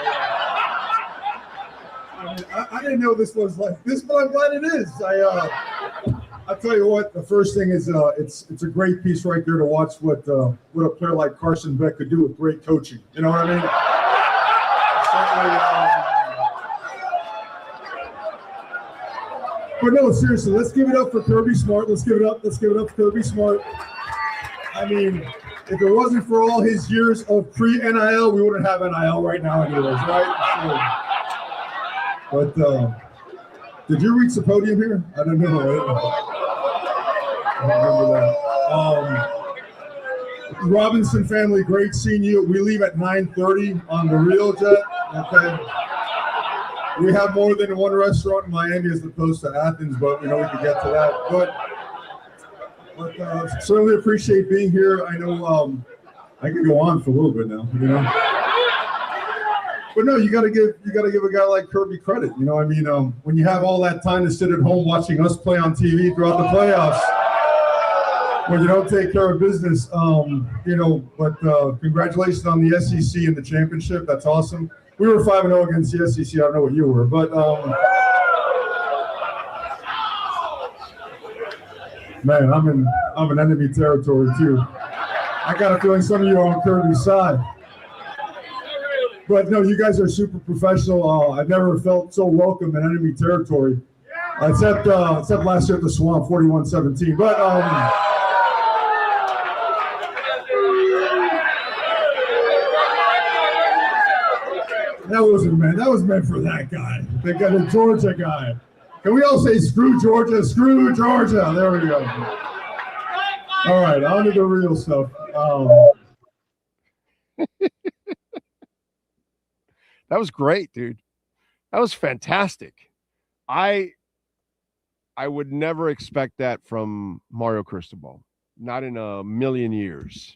I didn't know this was like this, but I'm glad it is. I'll tell you what. The first thing is, it's a great piece right there to watch what a player like Carson Beck could do with great coaching. You know what I mean? But no, seriously, let's give it up for Kirby Smart. Let's give it up for Kirby Smart. I mean, if it wasn't for all his years of pre-NIL, we wouldn't have NIL right now anyways, right? So, but did you reach the podium here? I don't know. I don't remember that. Robinson family, great seeing you. We leave at 9:30 on the Real Jet, okay? We have more than one restaurant in Miami as opposed to Athens, but we know we can get to that. But But certainly appreciate being here. I know I could go on for a little bit now, you know. But no, you gotta give a guy like Kirby credit. You know, I mean, when you have all that time to sit at home watching us play on TV throughout the playoffs, when you don't take care of business, you know. But congratulations on the SEC and the championship. That's awesome. We were 5-0 against the SEC. I don't know what you were, but man, I'm in enemy territory too. I got a feeling some of you are on Kirby's side. But no, you guys are super professional. I've never felt so welcome in enemy territory, except last year at the Swamp, 41-17. But that was meant for that guy. The Georgia guy. Can we all say screw Georgia? Screw Georgia. There we go. All right, on to the real stuff. That was great, dude. That was fantastic. I would never expect that from Mario Cristobal. Not in a million years.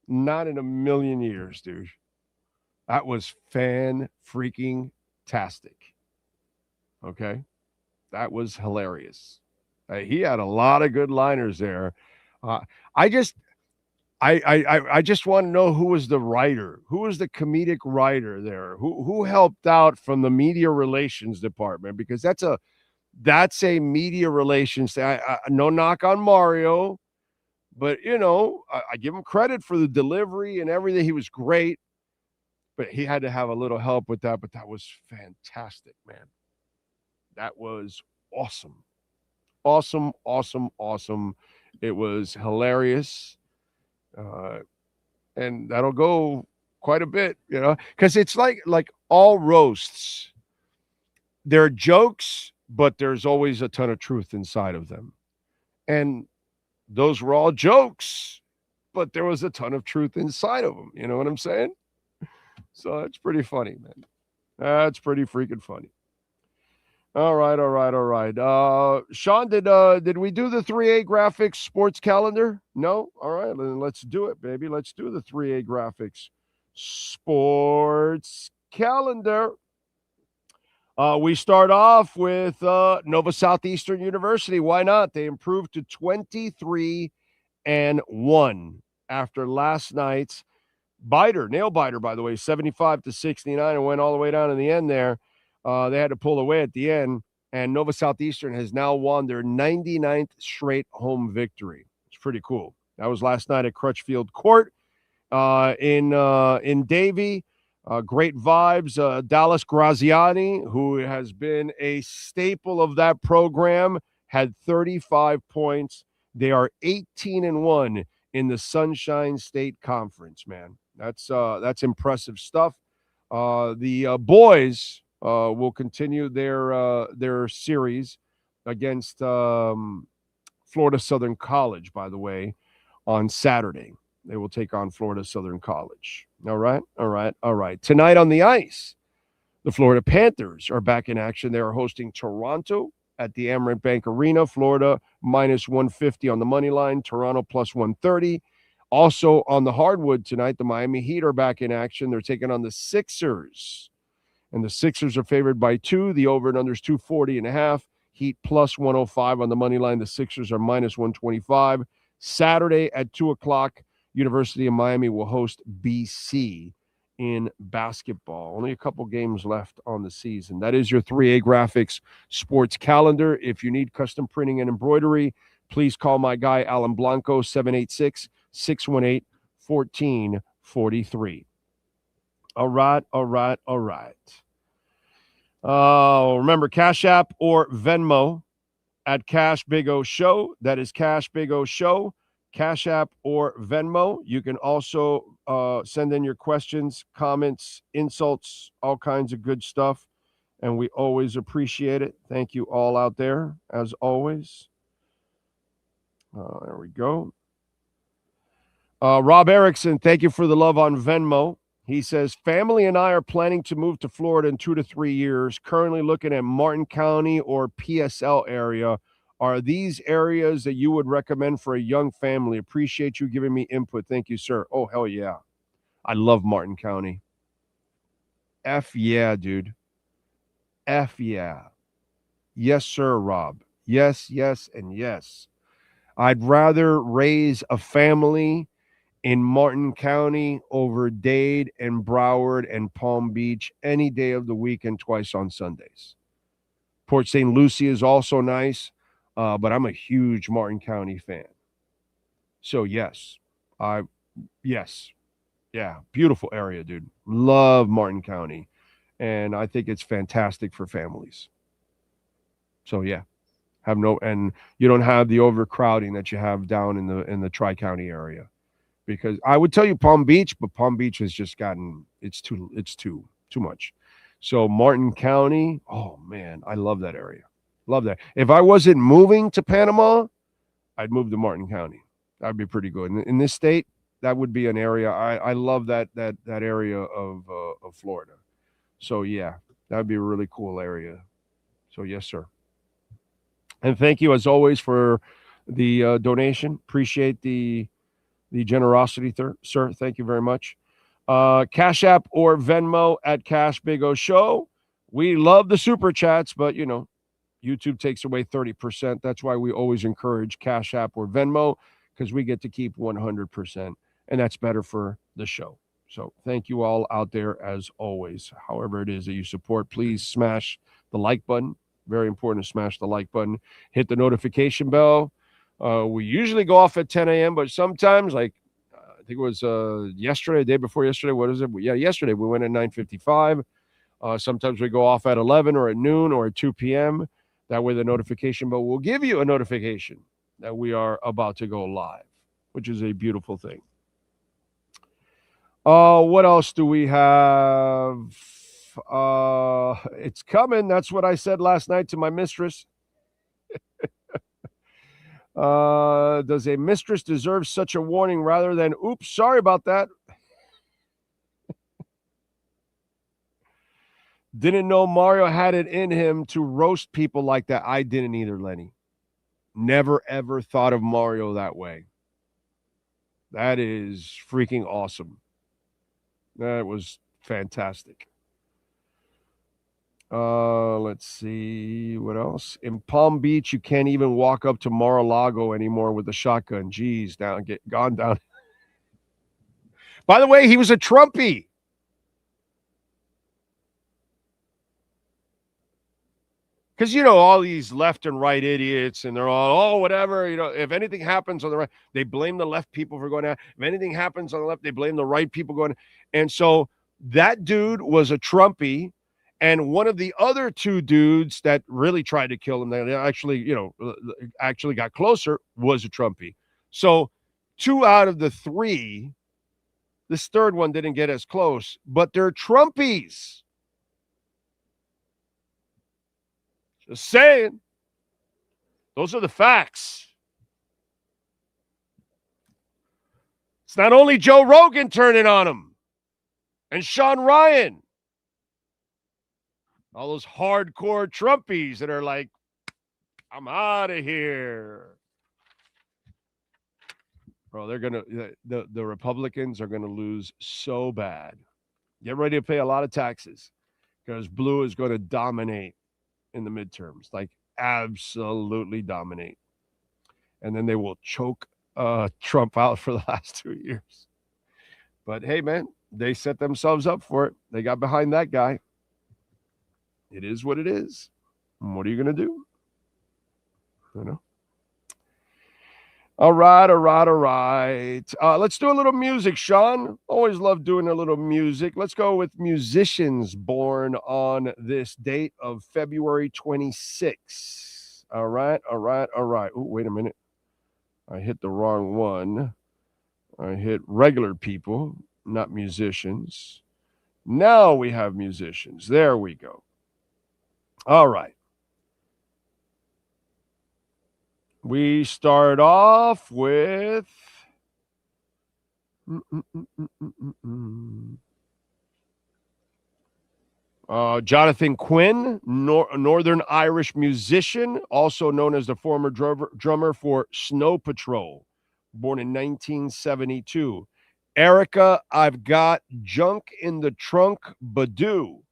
Not in a million years, dude. That was fan-freaking-tastic. Okay? That was hilarious. He had a lot of good liners there. I just want to know who was the writer, who was the comedic writer there, who helped out from the media relations department, because that's a media relations thing. No knock on Mario, but you know, I give him credit for the delivery and everything. He was great, but he had to have a little help with that. But that was fantastic, man. That was awesome. Awesome. It was hilarious. And that'll go quite a bit, you know, because it's like all roasts. They're jokes, but there's always a ton of truth inside of them. And those were all jokes, but there was a ton of truth inside of them. You know what I'm saying? So it's pretty funny, man. That's pretty freaking funny. All right. Sean, did we do the 3A graphics sports calendar? No? All right, then let's do it, baby. Let's do the 3A graphics sports calendar. We start off with Nova Southeastern University. Why not? They improved to 23-1 after last night's nail biter, by the way, 75-69, and went all the way down in the end there. They had to pull away at the end, and Nova Southeastern has now won their 99th straight home victory. It's pretty cool. That was last night at Crutchfield Court in Davie. Great vibes. Dallas Graziani, who has been a staple of that program, had 35 points. They are 18-1 in the Sunshine State Conference, man. That's impressive stuff. The boys will continue their series against Florida Southern College, by the way, on Saturday. They will take on Florida Southern College. All right. Tonight on the ice, the Florida Panthers are back in action. They are hosting Toronto at the Amerant Bank Arena. Florida minus 150 on the money line. Toronto plus 130. Also on the hardwood tonight, the Miami Heat are back in action. They're taking on the Sixers. And the Sixers are favored by 2. The over and under is 240.5. Heat plus 105 on the money line. The Sixers are minus 125. Saturday at 2 o'clock, University of Miami will host BC in basketball. Only a couple games left on the season. That is your 3A Graphics sports calendar. If you need custom printing and embroidery, please call my guy, Alan Blanco, 786-618-1443. All right. Remember, Cash App or Venmo at Cash Big O Show. That is Cash Big O Show. Cash App or Venmo. You can also send in your questions, comments, insults, all kinds of good stuff. And we always appreciate it. Thank you all out there, as always. There we go. Rob Erickson, thank you for the love on Venmo. He says, family and I are planning to move to Florida in 2 to 3 years, currently looking at Martin County or PSL area. Are these areas that you would recommend for a young family? Appreciate you giving me input. Thank you, sir. Oh, hell yeah. I love Martin County. F yeah, dude. F yeah. Yes, sir, Rob. Yes, yes, and yes. I'd rather raise a family in Martin County over Dade and Broward and Palm Beach any day of the week and twice on Sundays. Port St. Lucie is also nice, but I'm a huge Martin County fan. So yes, yes, yeah, beautiful area, dude. Love Martin County, and I think it's fantastic for families. So yeah, and you don't have the overcrowding that you have down in the Tri-County area. Because I would tell you Palm Beach, but Palm Beach has just gotten it's too much. So Martin County, oh man, I love that area. Love that. If I wasn't moving to Panama, I'd move to Martin County. That'd be pretty good. In this state, that would be an area. I love that area of Florida. So yeah, that'd be a really cool area. So yes, sir. And thank you as always for the donation. Appreciate the generosity, sir. Thank you very much. Cash App or Venmo at Cash Big O Show. We love the super chats, but YouTube takes away 30%. That's why we always encourage Cash App or Venmo, because we get to keep 100%, and that's better for the show. So thank you all out there as always. However it is that you support, please smash the like button. Very important to smash the like button. Hit the notification bell. We usually go off at 10 a.m., but sometimes, like I think it was yesterday, day before yesterday. What is it? Yeah, yesterday we went at 9:55. Sometimes we go off at 11 or at noon or at 2 p.m. That way the notification bell will give you a notification that we are about to go live, which is a beautiful thing. What else do we have? It's coming. That's what I said last night to my mistress. Does a mistress deserve such a warning rather than, oops, sorry about that? Didn't know Mario had it in him to roast people like that. I didn't either, Lenny. Never, ever thought of Mario that way. That is freaking awesome. That was fantastic. Let's see what else. In Palm Beach, you can't even walk up to Mar-a-Lago anymore with a shotgun. Jeez, gone down. By the way, he was a Trumpy. Because, all these left and right idiots, and they're all, whatever, if anything happens on the right, they blame the left people for going out. If anything happens on the left, they blame the right people going. And so that dude was a Trumpy. And one of the other two dudes that really tried to kill him, they actually got closer, was a Trumpy. So 2 out of the 3, this third one didn't get as close, but they're Trumpies. Just saying. Those are the facts. It's not only Joe Rogan turning on him and Sean Ryan. All those hardcore Trumpies that are like, I'm out of here. Bro, they're going to, the Republicans are going to lose so bad. Get ready to pay a lot of taxes because blue is going to dominate in the midterms, like absolutely dominate. And then they will choke Trump out for the last 2 years. But hey, man, they set themselves up for it. They got behind that guy. It is what it is. What are you going to do? All right. Let's do a little music, Sean. Always love doing a little music. Let's go with musicians born on this date of February 26. All right. Oh, wait a minute. I hit the wrong one. I hit regular people, not musicians. Now we have musicians. There we go. All right. We start off with Jonathan Quinn, Northern Irish musician, also known as the former drummer for Snow Patrol, born in 1972. Erica, I've got Junk in the Trunk Badu.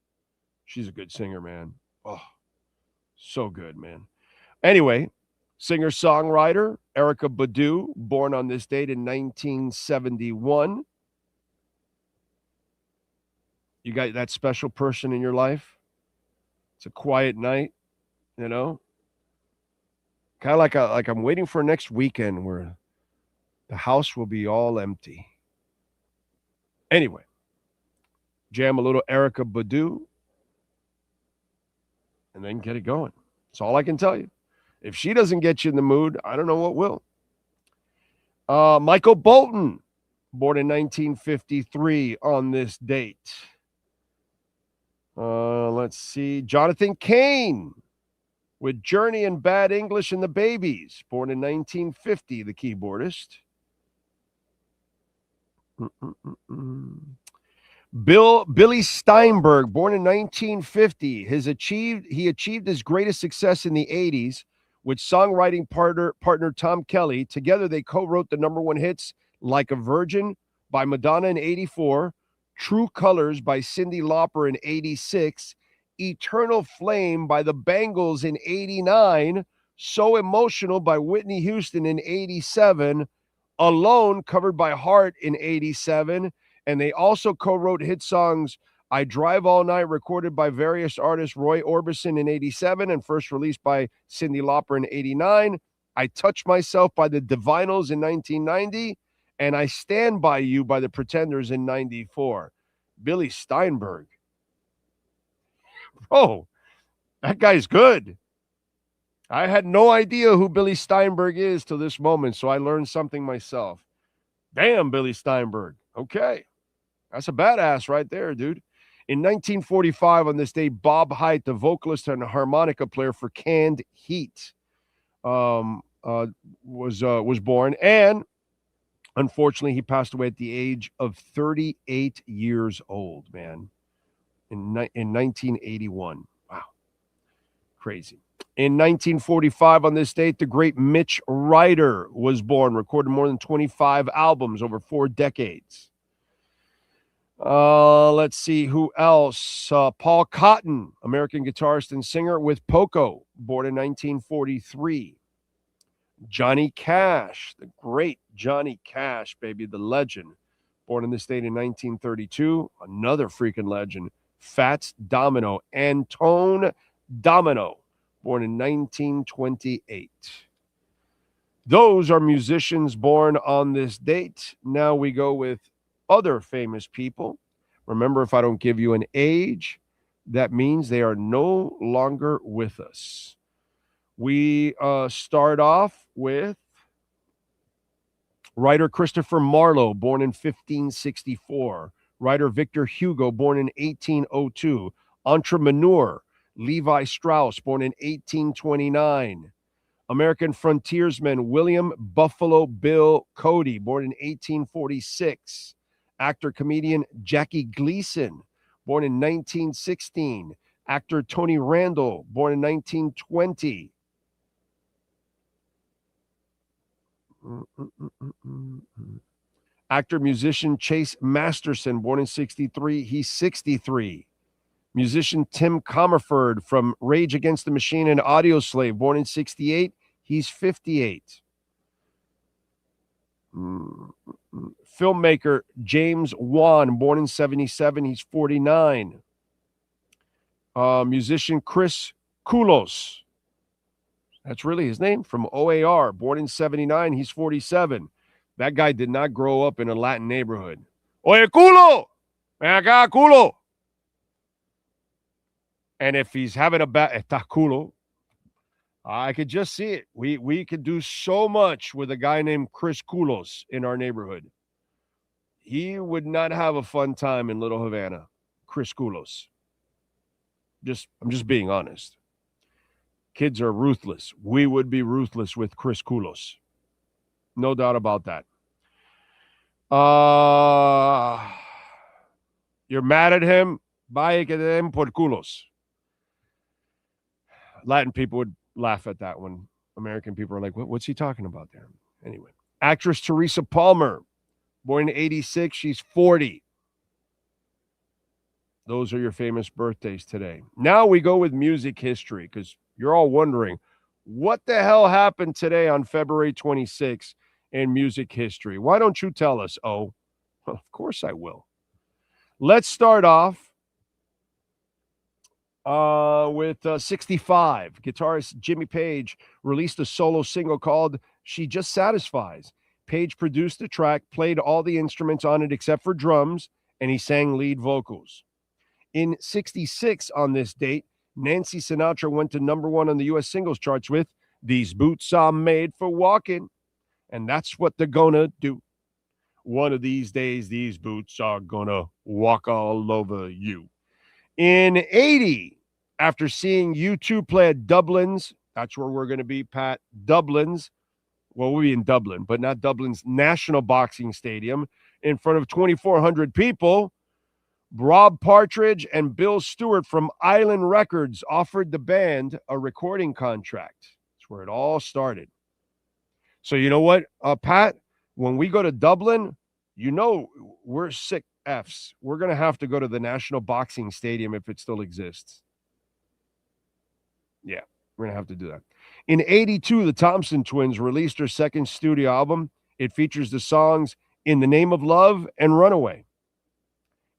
She's a good singer, man. Oh, so good, man. Anyway, singer-songwriter Erica Badu, born on this date in 1971. You got that special person in your life. It's a quiet night, you know. Kind of like I'm waiting for next weekend where the house will be all empty. Anyway, jam a little Erica Badu and then get it going. That's all I can tell you. If she doesn't get you in the mood, I don't know what will. Michael Bolton, born in 1953 on this date. Let's see. Jonathan Cain with Journey and Bad English and the Babies, born in 1950, the keyboardist. Billy Steinberg, born in 1950, he achieved his greatest success in the 80s with songwriting partner Tom Kelly. Together, they co-wrote the number one hits Like a Virgin by Madonna in 84, True Colors by Cyndi Lauper in 86, Eternal Flame by the Bangles in 89, So Emotional by Whitney Houston in 87, Alone covered by Heart in 87, and they also co-wrote hit songs I Drive All Night, recorded by various artists, Roy Orbison in 87 and first released by Cyndi Lauper in 89, I Touch Myself by the Divinyls in 1990, and I Stand By You by the Pretenders in 94. Billy Steinberg. Oh, that guy's good. I had no idea who Billy Steinberg is till this moment, so I learned something myself. Damn, Billy Steinberg. Okay. That's a badass right there, dude. In 1945, on this day, Bob Haidt, the vocalist and harmonica player for Canned Heat, was born, and unfortunately, he passed away at the age of 38 years old, man, in 1981. Wow. Crazy. In 1945, on this date, the great Mitch Ryder was born, recorded more than 25 albums over 4 decades. Let's see who else. Paul Cotton, American guitarist and singer with Poco, born in 1943. Johnny Cash, the great Johnny Cash, baby, the legend, born in this state in 1932. Another freaking legend. Fats Domino, Antone Domino, born in 1928. Those are musicians born on this date. Now we go with other famous people. Remember, if I don't give you an age, that means they are no longer with us. We start off with writer Christopher Marlowe, born in 1564. Writer Victor Hugo, born in 1802. Entrepreneur Levi Strauss, born in 1829. American frontiersman William Buffalo Bill Cody, born in 1846. Actor comedian Jackie Gleason, born in 1916. Actor Tony Randall, born in 1920. Actor musician Chase Masterson, born in 63. He's 63. Musician Tim Comerford from Rage Against the Machine and Audioslave, born in 68. He's 58. Filmmaker James Wan, born in 77. He's 49. Musician Chris Koulos. That's really his name, from OAR, born in 79. He's 47. That guy did not grow up in a Latin neighborhood. Oye, culo! Ven acá, culo! And if he's having a bad, está culo, I could just see it. We could do so much with a guy named Chris Koulos in our neighborhood. He would not have a fun time in Little Havana. Chris Koulos. I'm just being honest. Kids are ruthless. We would be ruthless with Chris Koulos. No doubt about that. You're mad at him? Vaya que den por culos. Latin people would laugh at that one. American people are like, what's he talking about there? Anyway, actress Teresa Palmer, born in 86, she's 40. Those are your famous birthdays today. Now we go with music history because you're all wondering, what the hell happened today on February 26th in music history? Why don't you tell us? Oh, well, of course I will. Let's start off with 65. Guitarist Jimmy Page released a solo single called She Just Satisfies. Page produced the track, played all the instruments on it except for drums, and he sang lead vocals. In 66 on this date, Nancy Sinatra went to number 1 on the U.S. singles charts with These Boots Are Made for Walking, and that's what they're gonna do. One of these days, these boots are gonna walk all over you. In 80, after seeing U2 play at Dublin's, that's where we're going to be, Pat, Dublin's, well, we'll be in Dublin, but not Dublin's National Boxing Stadium, in front of 2,400 people, Rob Partridge and Bill Stewart from Island Records offered the band a recording contract. That's where it all started. So you know what, Pat? When we go to Dublin, you know we're sick Fs. We're going to have to go to the National Boxing Stadium if it still exists. Yeah, we're going to have to do that. In 82, the Thompson Twins released their second studio album. It features the songs In the Name of Love and Runaway.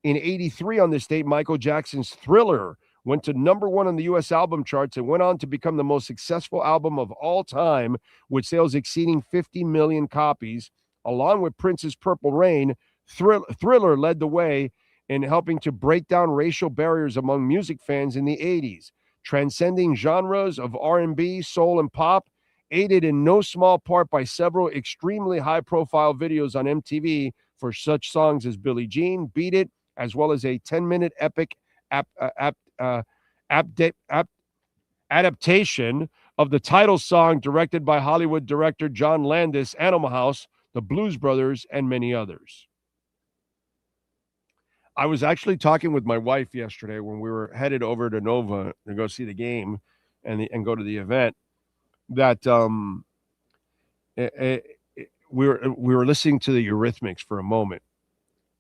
In 83, on this date, Michael Jackson's Thriller went to number 1 on the U.S. album charts and went on to become the most successful album of all time, with sales exceeding 50 million copies. Along with Prince's Purple Rain, Thriller led the way in helping to break down racial barriers among music fans in the 80s, transcending genres of R&B, soul, and pop, aided in no small part by several extremely high-profile videos on MTV for such songs as Billie Jean, Beat It, as well as a 10-minute epic adaptation of the title song directed by Hollywood director John Landis, Animal House, the Blues Brothers, and many others. I was actually talking with my wife yesterday when we were headed over to Nova to go see the game and go to the event, that we were listening to the Eurythmics for a moment,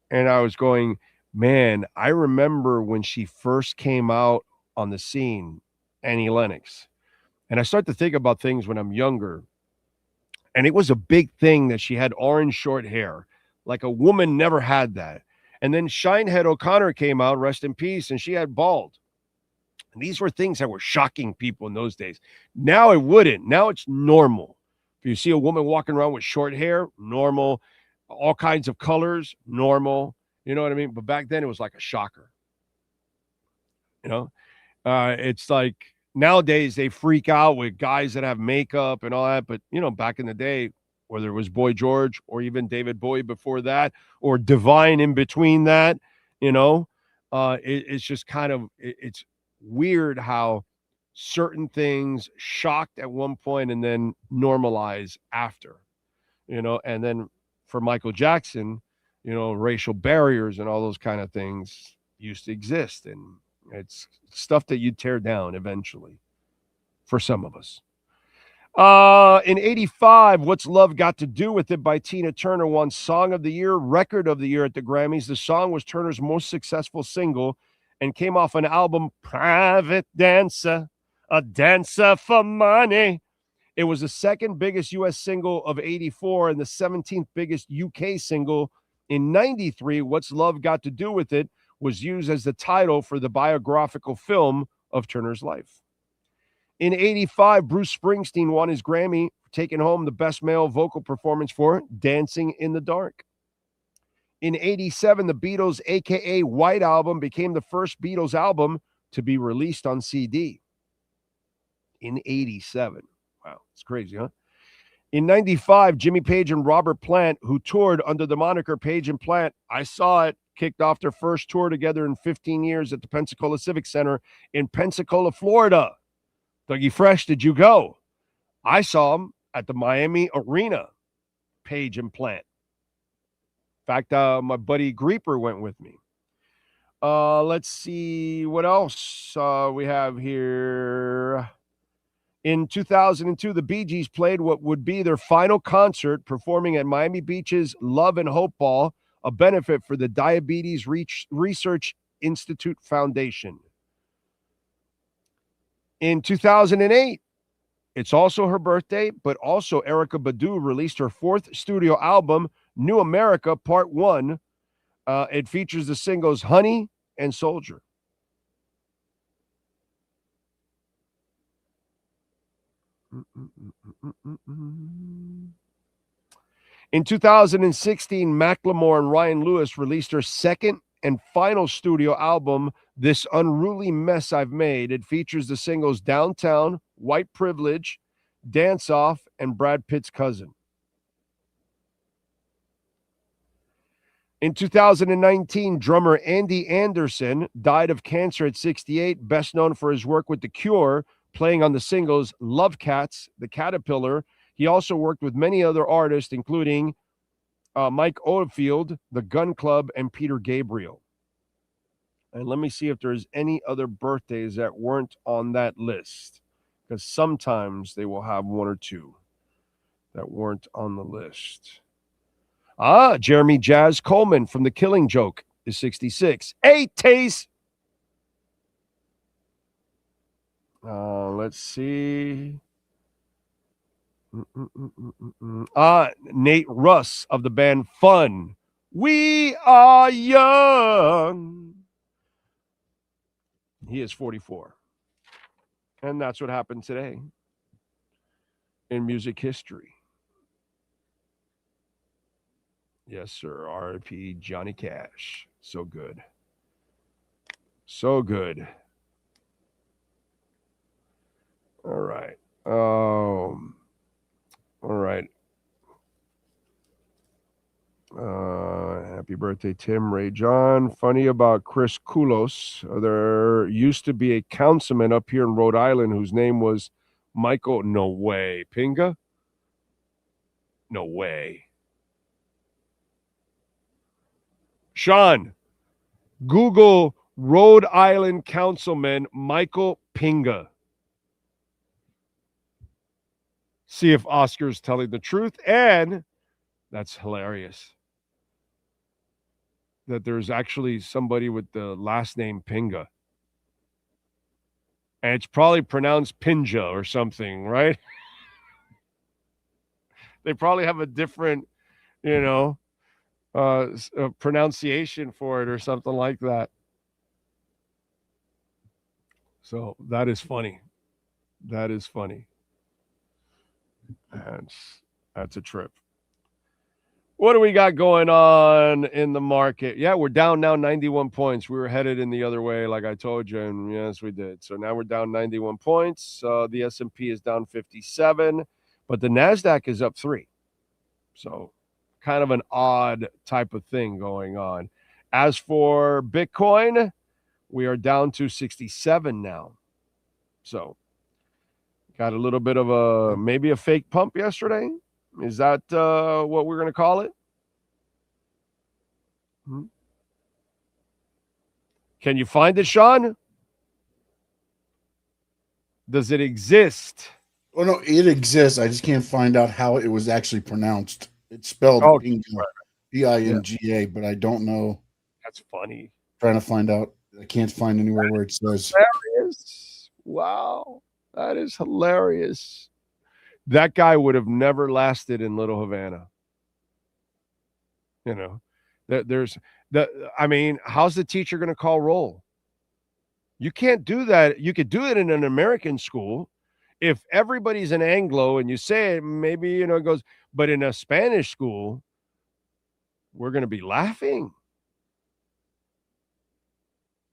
and I was going, man, I remember when she first came out on the scene, Annie Lennox, and I start to think about things when I'm younger, and it was a big thing that she had orange short hair, like a woman never had that. And then Shinehead O'Connor came out, rest in peace, and she had bald. And these were things that were shocking people in those days. Now it wouldn't. Now it's normal. If you see a woman walking around with short hair, normal. All kinds of colors, normal. You know what I mean? But back then it was like a shocker. You know? It's like nowadays they freak out with guys that have makeup and all that. But, you know, back in the day, whether it was Boy George or even David Bowie before that, or Divine in between that, you know, it's just kind of, it's weird how certain things shocked at one point and then normalize after, you know. And then for Michael Jackson, you know, racial barriers and all those kind of things used to exist. And it's stuff that you tear down eventually for some of us. In 85, What's Love Got to Do With It by Tina Turner won Song of the Year, Record of the Year at the Grammys. The song was Turner's most successful single and came off an album, Private Dancer, a Dancer for Money. It was the second biggest U.S. single of 84 and the 17th biggest UK single. In 93, What's Love Got to Do With It was used as the title for the biographical film of Turner's life. In 85, Bruce Springsteen won his Grammy, taking home the Best Male Vocal Performance for Dancing in the Dark. In 87, the Beatles' AKA White Album became the first Beatles album to be released on CD. In 87. Wow, it's crazy, huh? In 95, Jimmy Page and Robert Plant, who toured under the moniker Page and Plant, I saw it, kicked off their first tour together in 15 years at the Pensacola Civic Center in Pensacola, Florida. Dougie Fresh, did you go? I saw him at the Miami Arena, Page and Plant. In fact, my buddy Grieper went with me. Let's see what else we have here. In 2002, the Bee Gees played what would be their final concert, performing at Miami Beach's Love and Hope Ball, a benefit for the Diabetes Research Institute Foundation. In 2008, it's also her birthday, but also Erykah Badu released her fourth studio album, New America Part 1. It features the singles Honey and Soldier. In 2016, Macklemore and Ryan Lewis released their second and final studio album, This Unruly Mess I've Made. It features the singles Downtown, White Privilege, Dance Off, and Brad Pitt's Cousin. In 2019, drummer Andy Anderson died of cancer at 68, best known for his work with The Cure, playing on the singles Love Cats, The Caterpillar. He also worked with many other artists, including Mike Oldfield, The Gun Club, and Peter Gabriel. And let me see if there's any other birthdays that weren't on that list, because sometimes they will have one or two that weren't on the list. Jeremy Jazz Coleman from The Killing Joke is 66. Hey, Taze! Let's see. Nate Russ of the band Fun. We are young. He is 44. And that's what happened today in music history. Yes, sir. R.I.P. Johnny Cash. So good. So good. All right. All right. Happy birthday, Tim Ray John. Funny about Chris Koulos. There used to be a councilman up here in Rhode Island whose name was Michael. No way. Pinga? No way. Sean, Google Rhode Island Councilman Michael Pinga. See if Oscar's telling the truth. And that's hilarious that there's actually somebody with the last name Pinga. And it's probably pronounced Pinja or something, right? They probably have a different, pronunciation for it or something like that. So that is funny. That is funny. That's a trip. What do we got going on in the market? Yeah, we're down now 91 points. We were headed in the other way, like I told you, and yes, we did. So now we're down 91 points. The S&P is down 57, but the NASDAQ is up 3. So kind of an odd type of thing going on. As for Bitcoin, we are down to 67 now. So got a little bit of maybe a fake pump yesterday. Is that what we're going to call it? Can you find it, Sean? Does it exist? Oh, no, it exists. I just can't find out how it was actually pronounced. It's spelled P-I-N-G-A, but I don't know. That's funny. Trying to find out. I can't find anywhere where it says. Hilarious. Wow. That is hilarious. That guy would have never lasted in Little Havana. How's the teacher going to call roll? You can't do that. You could do it in an American school. If everybody's an Anglo and you say it, maybe, it goes, but in a Spanish school, we're going to be laughing.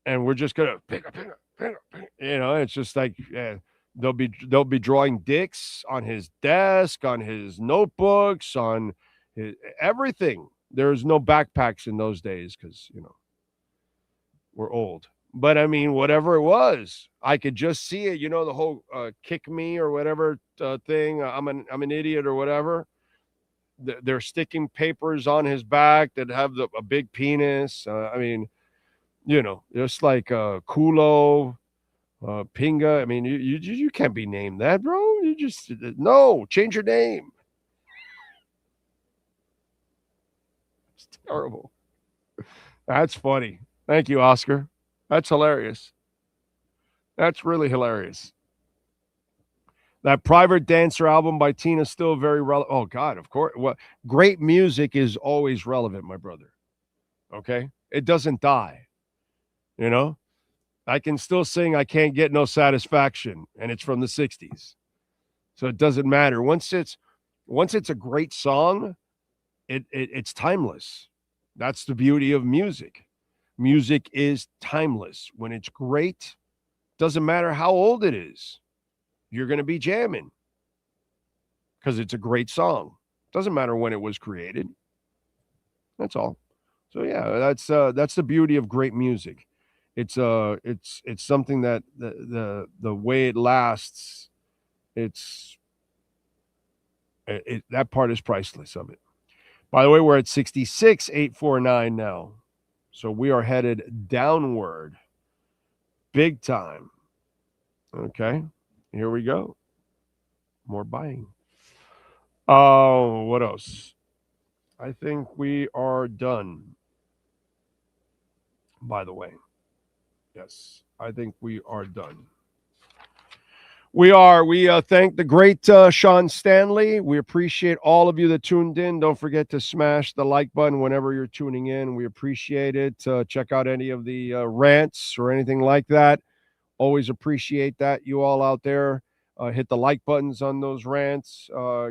And we're just going to pick up. It's just like, they'll be drawing dicks on his desk, on his notebooks, on his everything. There's no backpacks in those days because, we're old. But I mean, whatever it was, I could just see it. The whole kick me or whatever thing. I'm an idiot or whatever. They're sticking papers on his back that have a big penis. You know, just like Kulo, Pinga. I mean, you can't be named that, bro. You just no, change your name. It's terrible. That's funny. Thank you, Oscar. That's hilarious. That's really hilarious. That Private Dancer album by Tina still very relevant. Oh God, of course. Well, great music is always relevant, my brother. Okay, it doesn't die. You know, I can still sing I Can't Get No Satisfaction, and it's from the 60s. So it doesn't matter. Once it's a great song, it's timeless. That's the beauty of music. Music is timeless. When it's great, doesn't matter how old it is. You're going to be jamming because it's a great song. Doesn't matter when it was created. That's all. So yeah, that's the beauty of great music. It's something that the way it lasts, that part is priceless of it. By the way, we're at 66,849 now. So we are headed downward big time. Okay, here we go. More buying. Oh, what else? I think we are done. By the way. Yes, I think we are done. We thank the great Sean Stanley. We appreciate all of you that tuned in. Don't forget to smash the like button whenever you're tuning in. We appreciate it. Check out any of the rants or anything like that. Always appreciate that. You all out there, hit the like buttons on those rants.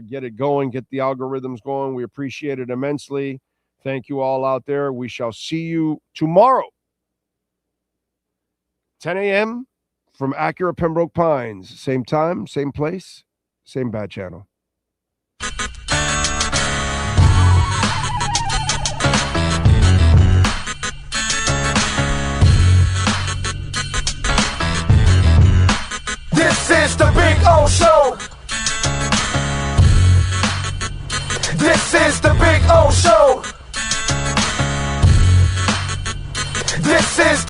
Get it going. Get the algorithms going. We appreciate it immensely. Thank you all out there. We shall see you tomorrow. 10 a.m. from Acura Pembroke Pines. Same time, same place, same bad channel. This is the Big O Show. This is the Big O Show. This is